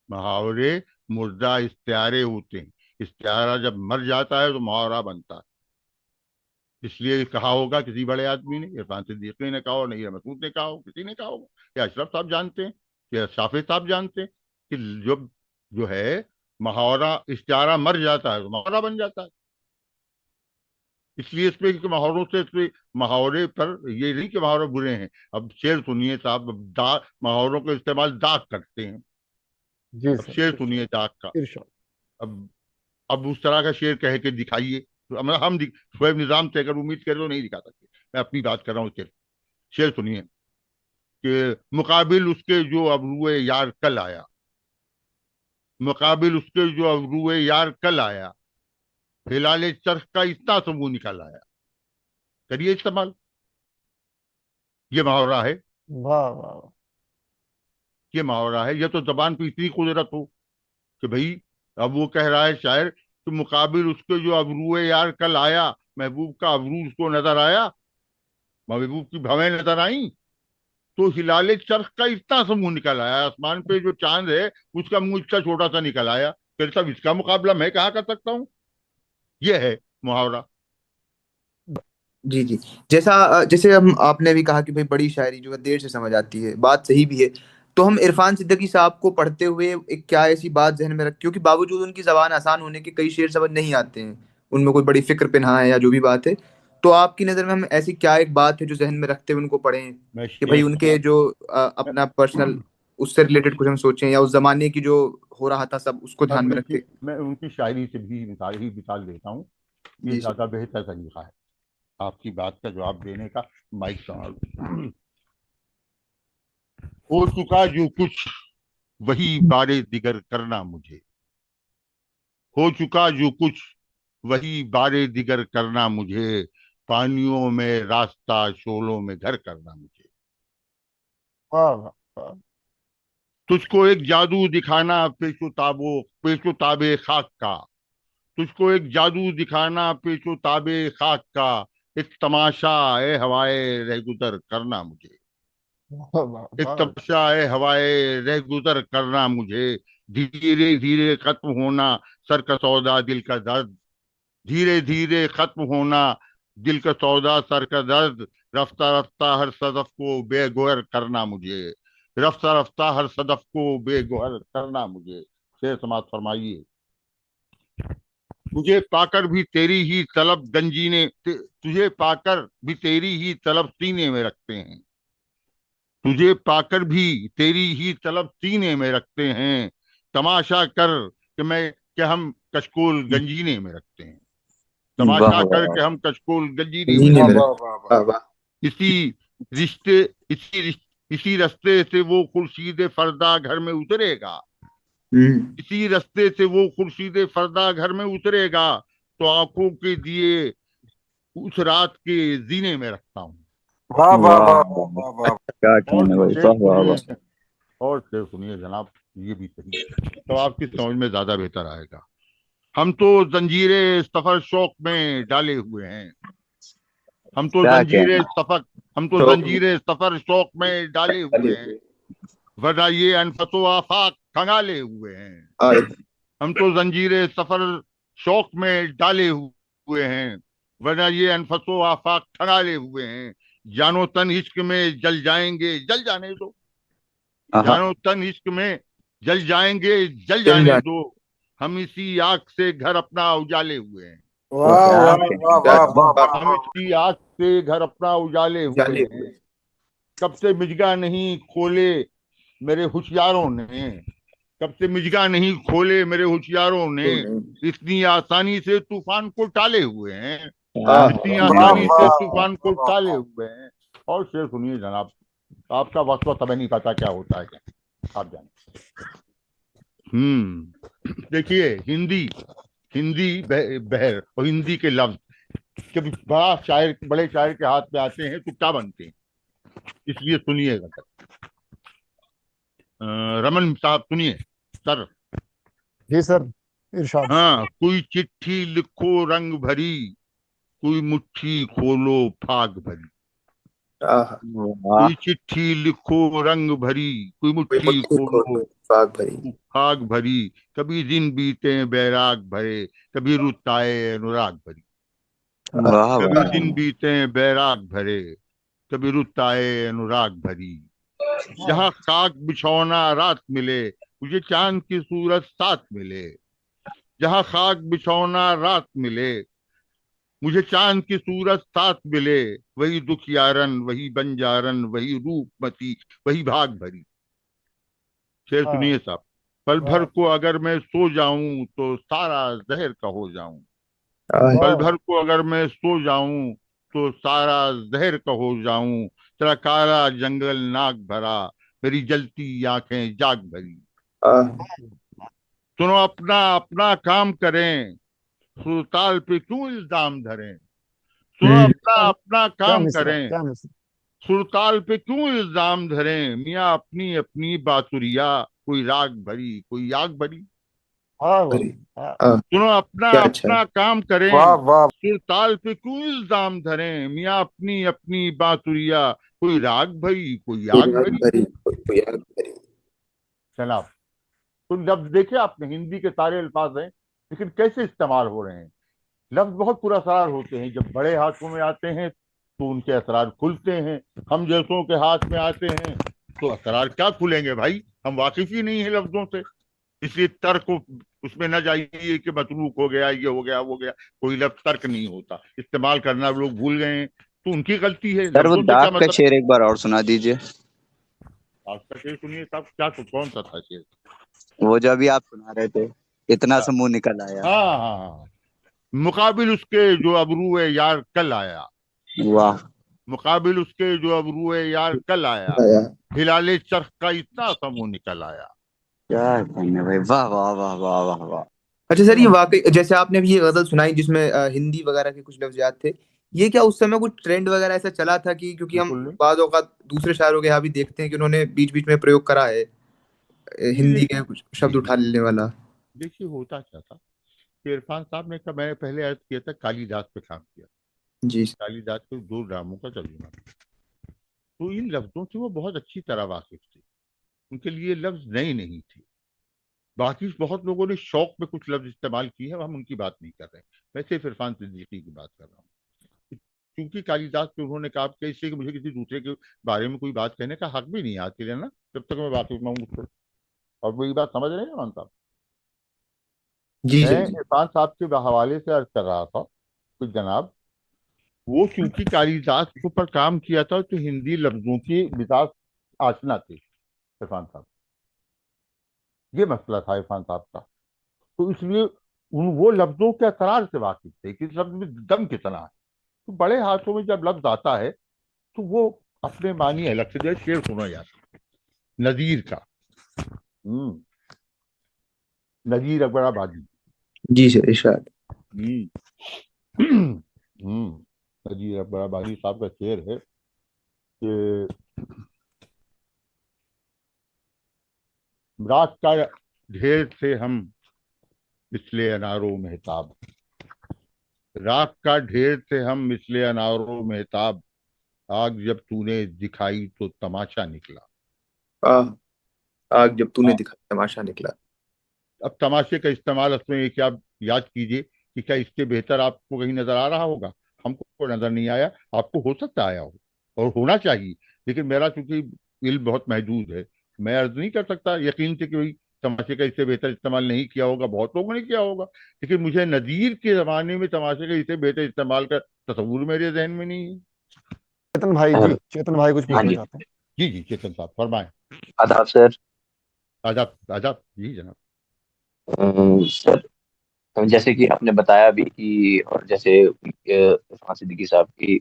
मुहावरे मुर्दा इस्तियारे होते हैं। इस्तियारा जब मर जाता है तो मुहावरा बनता है। इसलिए कहा होगा किसी बड़े आदमी ने, इरफान सिद्दीकी ने कहा हो, नहीं मसूद ने कहा हो, किसी ने कहा होगा, या अशरफ साहब जानते हैं, या शाफी साहब जानते हैं कि जो जो है मुहावरा इस्तिआरा मर जाता है तो मुहावरा बन जाता है। इसलिए इसमें कि मुहावरों से इसमें मुहावरे पर ये नहीं कि मुहावरे बुरे हैं। अब शेर सुनिए साहब, अब मुहावरों का इस्तेमाल दाग करते हैं। जी अब सर, शेर इरशाद सुनिए दाग का। इरशाद। अब अब उस तरह का शेर कह के दिखाइए, तो हम शोएब निजाम से अगर उम्मीद करें तो नहीं दिखा सकते। मैं अपनी बात कर रहा हूँ सिर्फ। शेर सुनिए कि मुकाबिल उसके जो अबरुए यार कल आया, मुकाबिल उसके जो अबरुए यार कल आया, हिलाले चरख का इतना समूह निकल आया। करिए इस्तेमाल, ये मुहावरा है। वाह वाह वाह। ये मुहावरा है। ये तो जबान पे इतनी कुदरत हो कि भाई, अब वो कह रहा है शायर कि मुकाबिल उसके जो अबरुए यार कल आया, महबूब का अबरू उसको नजर आया, महबूब की भवें नजर आई, तो हिलाले चरख का इतना सा मुंह निकल आया, आसमान पे जो चांद है उसका मुंह इतना छोटा सा निकल आया। फिर सब इसका मुकाबला मैं कहाँ कर सकता हूँ? ये है मुहावरा। जी जी। जैसा जैसे हम आपने भी कहा कि भाई बड़ी शायरी जो है देर से समझ आती है, बात सही भी है। तो हम इरफान सिद्दीकी साहब को पढ़ते हुए एक क्या ऐसी बात जहन में रख, क्योंकि बावजूद उनकी जबान आसान होने के कई शेर समझ नहीं आते हैं, उनमें कोई बड़ी फिक्र पिन्हा है या जो भी बात है, तो आपकी नजर में हम ऐसी क्या एक बात है जो जहन में रखते हुए उनको पढ़ें मैं कि भाई शेर उनके जो अपना पर्सनल उससे रिलेटेड कुछ हम सोचें, या उस जमाने की जो हो रहा था सब उसको ध्यान में रखते। मैं उनकी शायरी से भी मिसाल देता हूँ। ये जी ज्यादा बेहतर तरीका है आपकी बात का जवाब देने का। माइक संभाल। हो चुका जो कुछ वही बारे दिगर करना मुझे, हो चुका जो कुछ वही बारे दिगर करना मुझे, पानियों में रास्ता शोलों में घर करना मुझे। वाह वाह वाह। तुझको एक जादू दिखाना पेशो ताबे खाक का, तुझको एक जादू दिखाना पेशो ताबे खाक का, एक तमाशा ए हवाए रह गुजर करना मुझे, वाह वाह एक वाह। तमाशा ए हवाए रह गुजर करना मुझे। धीरे धीरे खत्म होना सर का सौदा दिल का दर्द, धीरे धीरे खत्म होना दिल का सौदा सर का दर्द, रफ्ता रफ्ता हर सदफ को बेगोहर करना मुझे, रफ्ता रफ्ता हर सदफ को बेगोहर करना मुझे। शेर समाप्त फरमाइए। तुझे पाकर भी तेरी ही तलब तुझे पाकर भी तेरी ही तलब सीने में रखते हैं, तुझे पाकर भी तेरी ही तलब सीने में रखते हैं, तमाशा कर कि हम कशकोल गंजीने में रखते हैं, वाह तमाशा वाह करके हम कशकोल गंजीने में नहीं वाह मेरा। रखते वाह वाह वाह। वाह वाह। हैं। रिश्ते इसी रास्ते से वो खुर्शीद फरदा घर में उतरेगा, इसी रास्ते से वो खुर्शीद फरदा घर में उतरेगा, तो आंखों के दिए उस रात के जीने में रखता हूँ। वाह वाह वाह वाह वाह, वाह वाह। क्या और टोन है भाई, शेर वाह वाह वाह। सुनिए, और शेर सुनिए जनाब, ये भी सही है, तो आपकी समझ में ज्यादा बेहतर आएगा। हम तो जंजीरे सफर शौक में डाले हुए हैं, हम तो क्या जंजीरे कहना। सफर हम तो शौक में जंजीरे सफर शौक में डाले डाले हुए हैं, हुए। वरना ये अनफसो आफाक खंगाले हुए हैं। आए। हम तो जंजीरे सफर शौक में डाले हुए हैं, वरना ये अनफसो आफाक खंगाले हुए हैं। जानो तन इश्क में जल जाएंगे, जल जाने दो, आहा। जानो तन इश्क में जल जाएंगे, जल चल जाने जाए। दो, हम इसी आग से घर अपना उजाले हुए हैं, वाह क्या वाह वाह कहना। क्या वाह वाह वाह, वाह हम वाह। इसी आग से घर अपना उजाले हुए जाले हैं। हुए। कब से मिजगा नहीं खोले मेरे होशियारों ने, कब से मिजगा नहीं खोले मेरे होशियारों ने, इतनी आसानी से तूफान को टाले हुए हैं, क्या इतनी कहना वाह आसानी भाई, से वाह क्या। तूफान को वाह टाले वाह। हुए हैं। और शेर सुनिए जनाब, आपका वक्त समय नहीं पता क्या होता है, आप जाने। देखिए हिंदी, बहर और हिंदी के लफ्ज जब बड़े शायर के हाथ में आते हैं तो क्या बनते हैं, इसलिए सुनिएगा सर। रमन साहब सुनिए सर। जी सर, इरशाद। हाँ, कोई चिट्ठी लिखो रंग भरी, कोई मुट्ठी खोलो फाग भरी, आहा। वाह। कोई चिट्ठी लिखो रंग भरी, कोई कोई मुट्ठी मुट्ठी खोलो खोलो फाग भरी। फाग भरी, कभी दिन बीते बैराग भरे, कभी रुत आए अनुराग भरी, वाह कभी वाह। दिन बीते बैराग भरे, कभी रुत आए अनुराग भरी। जहाँ खाक बिछौना रात मिले, मुझे चांद की सूरत साथ मिले, जहाँ खाक बिछौना रात मिले, मुझे चांद की सूरत साथ मिले, वही दुखियारन वही बंजारन वही रूपमती वही भाग भरी। शेर हाँ सुनिए साहब। पल भर वाह को अगर मैं सो जाऊं तो सारा जहर का हो जाऊं, आए। पल वाह भर को अगर मैं सो जाऊं तो सारा जहर का हो जाऊं, तेरा काला जंगल नाक भरा, मेरी जलती आंखें जाग भरी। आहा। सुनो अपना अपना काम करें, सुरताल पे क्यों इल्जाम धरें, सुनो अपना क्या। अपना क्या काम मिसरा, करें, क्या मिसरा। सुरताल पे क्यों इल्जाम धरें, मियाँ अपनी अपनी बासुरिया, कोई राग भरी कोई आग भरी। वाह वाह भरी। वाह आह, सुनो अपना क्या अच्छा है। अपना काम वाह करें, वाह। सुरताल पे क्यों इल्जाम धरें, मियाँ अपनी अपनी बासुरिया, कोई राग भरी कोई कोई आग आग भरी। भरी, कोई आग भरी। जनाब, तो जब देखिए आपने हिंदी के सारे अल्फाज हैं, लेकिन कैसे इस्तेमाल हो रहे हैं। लफ्ज बहुत पुरअसरार होते हैं, जब बड़े हाथों में आते हैं तो उनके असरार खुलते हैं, हम जैसों के हाथ में आते हैं तो असरार क्या खुलेंगे भाई, हम वाकिफ ही नहीं है लफ्जों से, इसलिए तर्क उसमें न जाइए कि मतरूक हो गया, ये हो गया, वो गया। कोई लफ्ज तर्क नहीं होता, इस्तेमाल करना लोग भूल गए हैं, तो उनकी गलती है, सर वो लफ्जों से क्या दाग का मतलब। शेर एक बार और सुना दीजिए। आपका शेर सुनिए साहब, क्या कौन सा था शेर? वो जो अभी आप सुना रहे थे, इतना हाँ सा मुंह निकल आया। हाँ हाँ हाँ। मुकाबिल उसके जो अबरू है यार कल आया, वाह। मुकाबिल उसके जो अबरू है यार कल आया, आया। हिलाले चरख का इतना सा मुंह निकल आया। क्या कहने भाई, वाह वाह वाह वाह वाह वाह। अच्छा सर, ये वाकई जैसे आपने अभी ये गजल सुनाई जिसमें हिंदी वगैरह के कुछ लफ्ज याद थे, ये क्या उस समय कुछ ट्रेंड वगैरह ऐसा चला था कि, क्योंकि हम बिल्कुल नहीं। बाद औक़ात दूसरे शायरों के यहाँ भी देखते हैं कि उन्होंने बीच बीच में प्रयोग करा है जी हिंदी के देखिए, कुछ जी शब्द जी उठा लेने वाला। देखिए, होता क्या था कि इरफान साहब ने, मैंने पहले अर्ज किया था, कालिदास पे काम किया। जी। कालिदास के दो ड्रामों का तर्जुमा किया। तो इन लफ्जों से वो बहुत अच्छी तरह वाकिफ थे, उनके लिए लफ्ज नए नहीं थे। बाकी बहुत लोगों ने शौक में कुछ लफ्ज इस्तेमाल किए हैं, हम उनकी बात नहीं कर रहे हैं, मैं सिर्फ इरफान सिद्दीकी की बात कर रहा हूँ। क्योंकि कालिदास पे उन्होंने कहा कि इसलिए कि मुझे किसी दूसरे के बारे में कोई बात कहने का हक भी नहीं है आज के लिए ना, जब तक मैं वाकिफ ना हूँ उससे। और मेरी बात समझ रहे हैं इरफान साहब? जी मैं सर जी। इरफान साहब के हवाले से अर्ज कर रहा था कुछ जनाब, वो चूंकि कालिदास के ऊपर काम किया था तो हिंदी लफ्जों की मिजाज आशना थे इरफान साहब, ये मसला था इरफान साहब का। तो इसलिए वो लफ्जों के असरार से वाकिफ थे कि इस लफ्ज में दम कितना है। तो बड़े हाथों में जब लफ्ज आता है तो वो अपने मानी अलग से, जैसे शेर सुना यार नजीर का। हम्म नजीर अकबर आबादी। जी सर इरशाद। हम्म नजीर अकबर आबादी साहब का शेर है कि रात का ढेर से हम मिसले अनारो मेहताब, राख का ढेर थे हम मिसले अनारो मेहताब, आग जब तूने दिखाई तो तमाशा निकला। आह, आग जब तूने हाँ, दिखा तमाशा निकला। अब तमाशे का इस्तेमाल उसमें एक आप याद कीजिए कि क्या इससे बेहतर आपको कहीं नजर आ रहा होगा? हमको नजर नहीं आया, आपको हो सकता आया हो और होना चाहिए, लेकिन मेरा चूंकि इल्म बहुत महदूद है, मैं अर्ज नहीं कर सकता यकीन से कि भाई तमाशे का इससे बेहतर इस्तेमाल नहीं किया होगा, बहुत लोगों ने किया होगा, लेकिन मुझे नजीर के जमाने में तमाशे का इससे बेहतर इस्तेमाल का तस्वुर मेरे जहन में नहीं है। चेतन भाई जी, चेतन भाई कुछ हाँ पूछना जी। चाहते हैं। जी जी चेतन साहब फरमाएं। आदाब सर। आजाद आजाद जी जनाब। सर, जैसे कि आपने बताया भी कि, और जैसे इरफान सिद्दीकी साहब की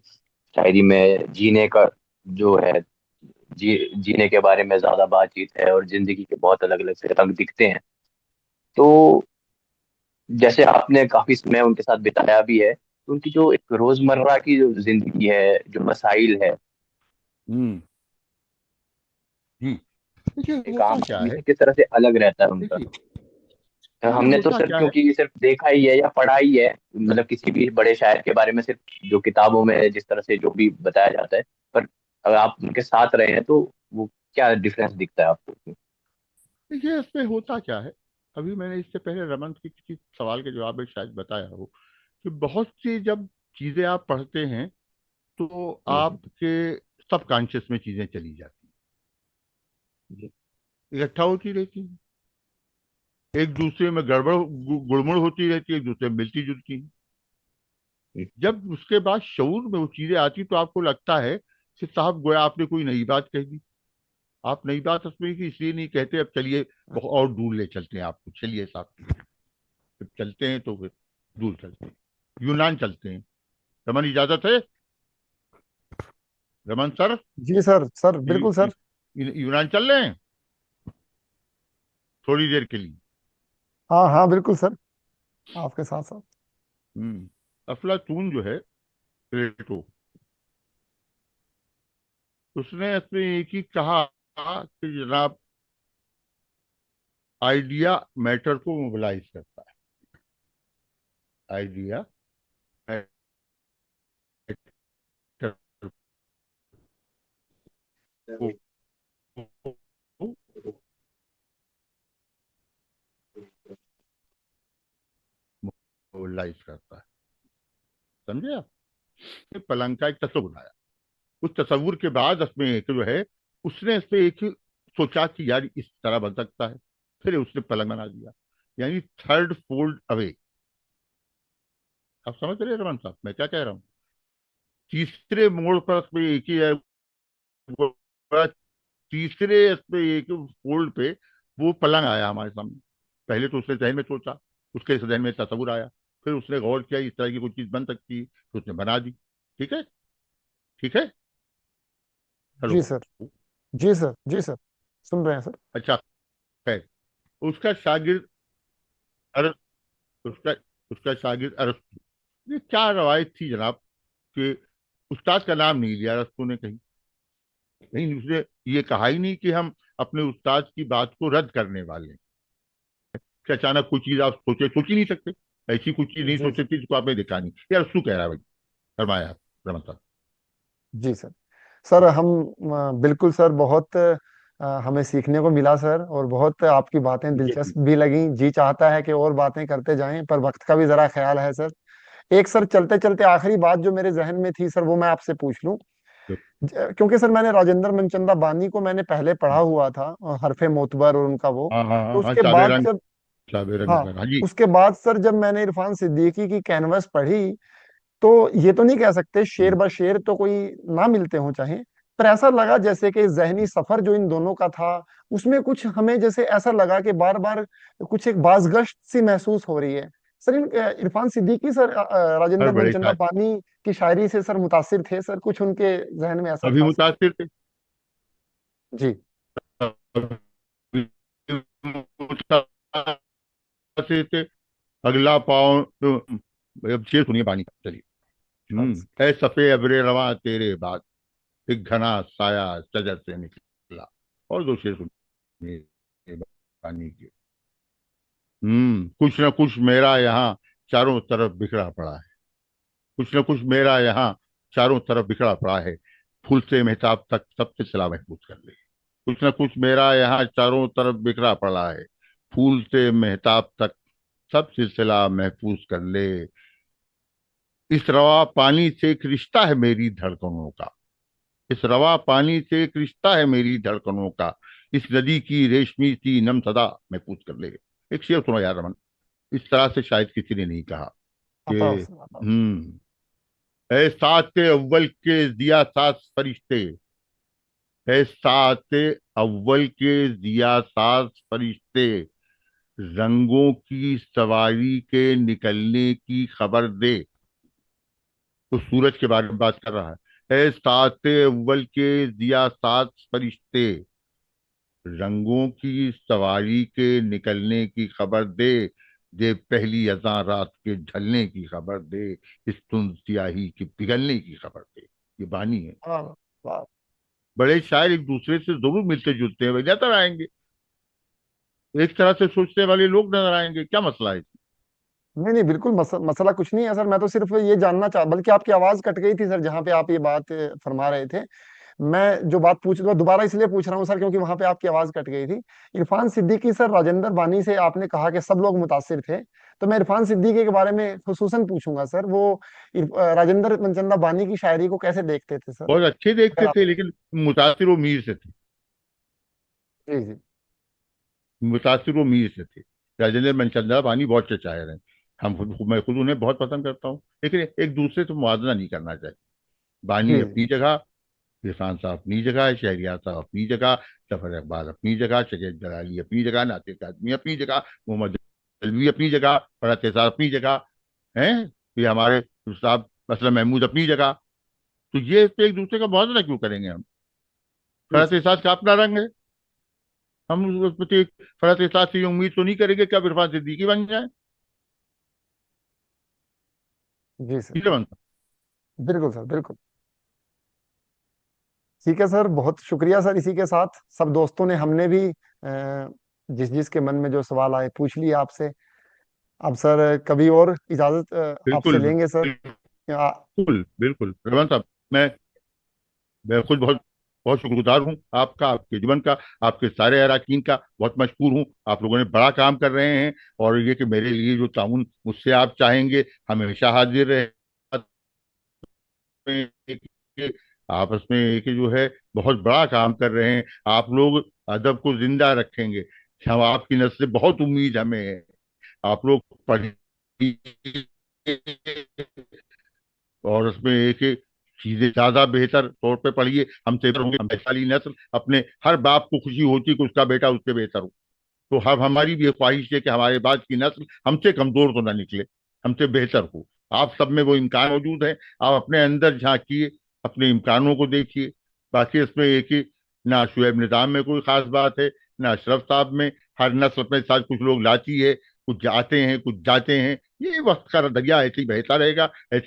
शायरी में जीने का जो है, जीने के बारे में ज्यादा बातचीत है और जिंदगी के बहुत अलग अलग से रंग दिखते हैं। तो जैसे आपने काफी समय उनके साथ बिताया भी है, तो उनकी जो एक रोजमर्रा की जो जिंदगी है, जो मसाइल है, हम्म जी देखिए एक होता आम क्या आदमी है, से किस तरह से अलग रहता है उनका। देखिए देखिए हमने तो होता सिर्फ क्या है। क्योंकि सिर्फ देखा ही है या पढ़ा ही है, मतलब किसी भी बड़े शायर के बारे में सिर्फ जो किताबों में जिस तरह से जो भी बताया जाता है, पर अगर आप उनके साथ रहे हैं तो वो क्या डिफरेंस दिखता है आपको उसमें? देखिए इसमें होता क्या है, अभी मैंने इससे पहले रमन की किसी सवाल के जवाब में शायद बताया हो कि बहुत सी जब चीजें आप पढ़ते हैं तो आपके सबकॉन्शियस में चीजें चली जाती जी। हैं, इकट्ठा होती रहती हैं, एक दूसरे में गड़बड़ गुड़मुड़ होती रहती है, एक दूसरे में मिलती जुलती हैं। जी। जब उसके बाद शऊर में वो चीजें आती तो आपको लगता है कि साहब गोया आपने कोई नई बात कह दी। आप नई बात उसमें की इसलिए नहीं कहते, अब चलिए बहुत और दूर ले चलते हैं आपको, चलिए साहब जब चलते हैं तो फिर दूर चलते हैं, यूनान चलते हैं। रमन इजाजत है? रमन सर, जी सर, सर बिल्कुल सर। यूनान चल रहे हैं थोड़ी देर के लिए। हाँ हाँ बिल्कुल सर, आपके साथ साथ। अफलातून जो है, प्लेटो, उसने अपने एक ही कहा कि जनाब आइडिया मैटर को मोबिलाइज करता है, आइडिया मैटर को मोबिलाइज करता है। समझे आप? पलंग का एक तस्वुर बनाया, उस तस्वुर के बाद उसमें एक जो है उसने इस पे एक ही सोचा कि यार इस तरह बन सकता है, फिर उसने पलंग बना दिया। यानी थर्ड फोल्ड अवे। आप समझ रहे हैं रमन साहब मैं क्या कह रहा हूँ? तीसरे मोड़ पर उसमें एक ही है, वो तीसरे इसमें एक फोल्ड पे वो पलंग आया हमारे सामने। पहले तो उसने जहन में सोचा, उसके जहन में तस्वुर आया, फिर उसने गौर किया इस तरह की कोई चीज बन सकती है, तो उसने बना दी। ठीक है, ठीक है। हेलो। जी सर। जी सर, जी सर, सुन रहे हैं सर। अच्छा, खैर, उसका शागिर्द अरस उसका उसका शागिर्द अरस्तू। ये क्या रवायत थी जनाब कि उस्ताद का नाम नहीं लिया अरस्तू ने कहीं, कहीं उसने ये कहा ही नहीं कि हम अपने उस्ताद की बात को रद्द करने वाले हैं। कि अचानक कोई चीज आप सोच ही नहीं सकते, ऐसी कोई चीज नहीं जी सोच सकती जिसको आपने देखा नहीं। ये अरस्तू कह रहा है भाई। फरमाया आप, रमन साहब। जी सर। सर हम बिल्कुल सर, बहुत हमें सीखने को मिला सर, और बहुत आपकी बातें जी जी। दिलचस्प भी लगी। जी चाहता है कि और बातें करते जाएं, पर वक्त का भी जरा ख्याल है सर। एक सर चलते चलते आखिरी बात जो मेरे जहन में थी सर, वो मैं आपसे पूछ लूं। क्योंकि सर मैंने राजेंद्र मनचंदा बानी को मैंने पहले पढ़ा हुआ था, हरफे मोतबर और उनका वो। हाँ हाँ तो हाँ हाँ, उसके बाद जब, चाबे रंग हाँ, पर, हाँ जी। उसके बाद सर जब मैंने इरफान सिद्दीकी की कैनवस पढ़ी, तो ये तो नहीं कह सकते शेर हम्म, ब शेर तो कोई ना मिलते हों चाहे, पर ऐसा लगा जैसे कि जहनी सफर जो इन दोनों का था, उसमें कुछ हमें जैसे ऐसा लगा कि बार बार कुछ एक बाजगश्त सी महसूस हो रही है। सर इरफान सिद्दीकी सर हर राजेंद्र बड़े मनचंदा शायर पानी की शायरी से सर मुतासिर थे सर, कुछ उनके जहन में ऐसा अभी था सर। मुतासिर थे, जी। अभी मुतासिर थे। अगला पाँव तो, अब शेर सुनिए पानी का, चलिए। ऐ सफे अबरे रवा तेरे बाद, एक घना साया शजर से निकला। और दो शेर सुनिए पानी के। कुछ न कुछ मेरा यहाँ चारों तरफ बिखरा पड़ा है। कुछ न कुछ मेरा यहाँ चारों तरफ बिखरा पड़ा है, फूल से मेहताब तक सब सिलसिला महफूज कर ले। कुछ न कुछ मेरा यहाँ चारों तरफ बिखरा पड़ा है, फूल से मेहताब तक सब सिलसिला महफूज कर ले। इस रवा पानी से एक रिश्ता है मेरी धड़कनों का, इस रवा पानी से एक रिश्ता है मेरी धड़कनों का, इस नदी की रेशमी सी नम सदा महफूज कर ले। एक शेर सुनो यार रमन, इस तरह से शायद किसी ने नहीं कहा कि आता सर, आता। ऐ सात अव्वल के जिया सात फरिश्ते, ऐ सात अव्वल के जिया सात फरिश्ते, रंगों की सवारी के निकलने की खबर दे। तो सूरज के बारे में बात कर रहा है। ऐ सात अव्वल के जिया सात फरिश्ते, रंगों की सवारी के निकलने की खबर दे, दे पहली अज़ां रात के ढलने की खबर दे, इस धुंध स्याही के पिघलने की खबर दे। ये बानी है। वाह, वाह। बड़े शायर एक दूसरे से जरूर मिलते जुलते हैं, वही नजर आएंगे, एक तरह से सोचने वाले लोग नजर आएंगे। क्या मसला है? नहीं नहीं, बिल्कुल मसला कुछ नहीं है सर। मैं तो सिर्फ ये जानना चाह, बल्कि आपकी आवाज कट गई थी सर जहां पे आप ये बात फरमा रहे थे। मैं जो बात पूछ रहा हूँ दोबारा इसलिए पूछ रहा हूँ सर, क्योंकि वहां पे आपकी आवाज कट गई थी। इरफान सिद्दीकी सर, राजेंद्र बानी से आपने कहा कि सब लोग मुतासिर थे, तो मैं इरफान सिद्दीकी के बारे में खुसूसन पूछूंगा सर। वो राजेंद्र मनचंदा बानी की शायरी को कैसे देखते थे सर, बहुत अच्छे अगर देखते आप। थे, लेकिन मुतासिर वो मीर से थे। जी जी। मुतासिर वो मीर से थे। राजेंद्र मनचंदा बानी बहुत अच्छे शायर हैं, मैं खुद उन्हें बहुत पसंद करता हूँ, लेकिन एक दूसरे से मुआवजा नहीं करना चाहिए। बानी जी अपनी जगह, इरफान साहब अपनी जगह, शहरियार साहब अपनी जगह, जफर इकबाल अपनी जगह, शकील जलाली अपनी जगह, नासिर काज़मी अपनी जगह, मोहम्मद अलवी अपनी जगह, फरहत एहसास अपनी जगह है, ये हमारे साहब असलम महमूद अपनी जगह। तो ये तो एक दूसरे का मुआवजा क्यों करेंगे हम? जी फरहत सर। एहसास का अपना रंग है, हम उस प्रति फरहत एहसास से ये उम्मीद तो नहीं करेंगे कि अब इरफान सिद्दीकी बन जाए। जी सर। ठीक है बनता। बिल्कुल सर, बिल्कुल। ठीक है सर, बहुत शुक्रिया सर। इसी के साथ सब दोस्तों ने, हमने भी जिस जिसके मन में जो सवाल आए पूछ लिए आपसे। अब सर कभी और इजाजत आपसे बिल्कुल लेंगे सर। आ, बिल्कुल बिल्कुल रमन साहब, मैं खुद बहुत बहुत शुक्रगुजार हूँ आपका, आपके जीवन का, आपके सारे अरकान का बहुत मशहूर हूँ। आप लोगों ने बड़ा काम कर रहे हैं, और ये कि मेरे लिए जो ताउन मुझसे आप चाहेंगे, हमेशा हाजिर रहे। आपस में एक जो है बहुत बड़ा काम कर रहे हैं। आप लोग अदब को जिंदा रखेंगे, हम आपकी नस्ल से बहुत उम्मीद हमें है। आप लोग पढ़िए और उसमें एक एक चीजें ज्यादा बेहतर तौर पे पढ़िए, हमसे बेहतर होंगे। हम वैशाली नस्ल, अपने हर बाप को खुशी होती कि उसका बेटा उससे बेहतर हो। तो हम, हमारी भी ये ख्वाहिश है कि हमारे बाद की नस्ल हमसे कमजोर तो ना निकले, हमसे बेहतर हो। आप सब में वो इम्कान मौजूद है, आप अपने अंदर झांकिए, अपने इम्कानों को देखिए। बाकी इसमें एक ही, ना शुएब निजाम में कोई खास बात है, ना अशरफ साहब में। हर नस्ल अपने साथ कुछ लोग लाती है, कुछ आते हैं कुछ जाते हैं। ये वक्त का दरिया ऐसे ही बहता रहेगा, ऐसे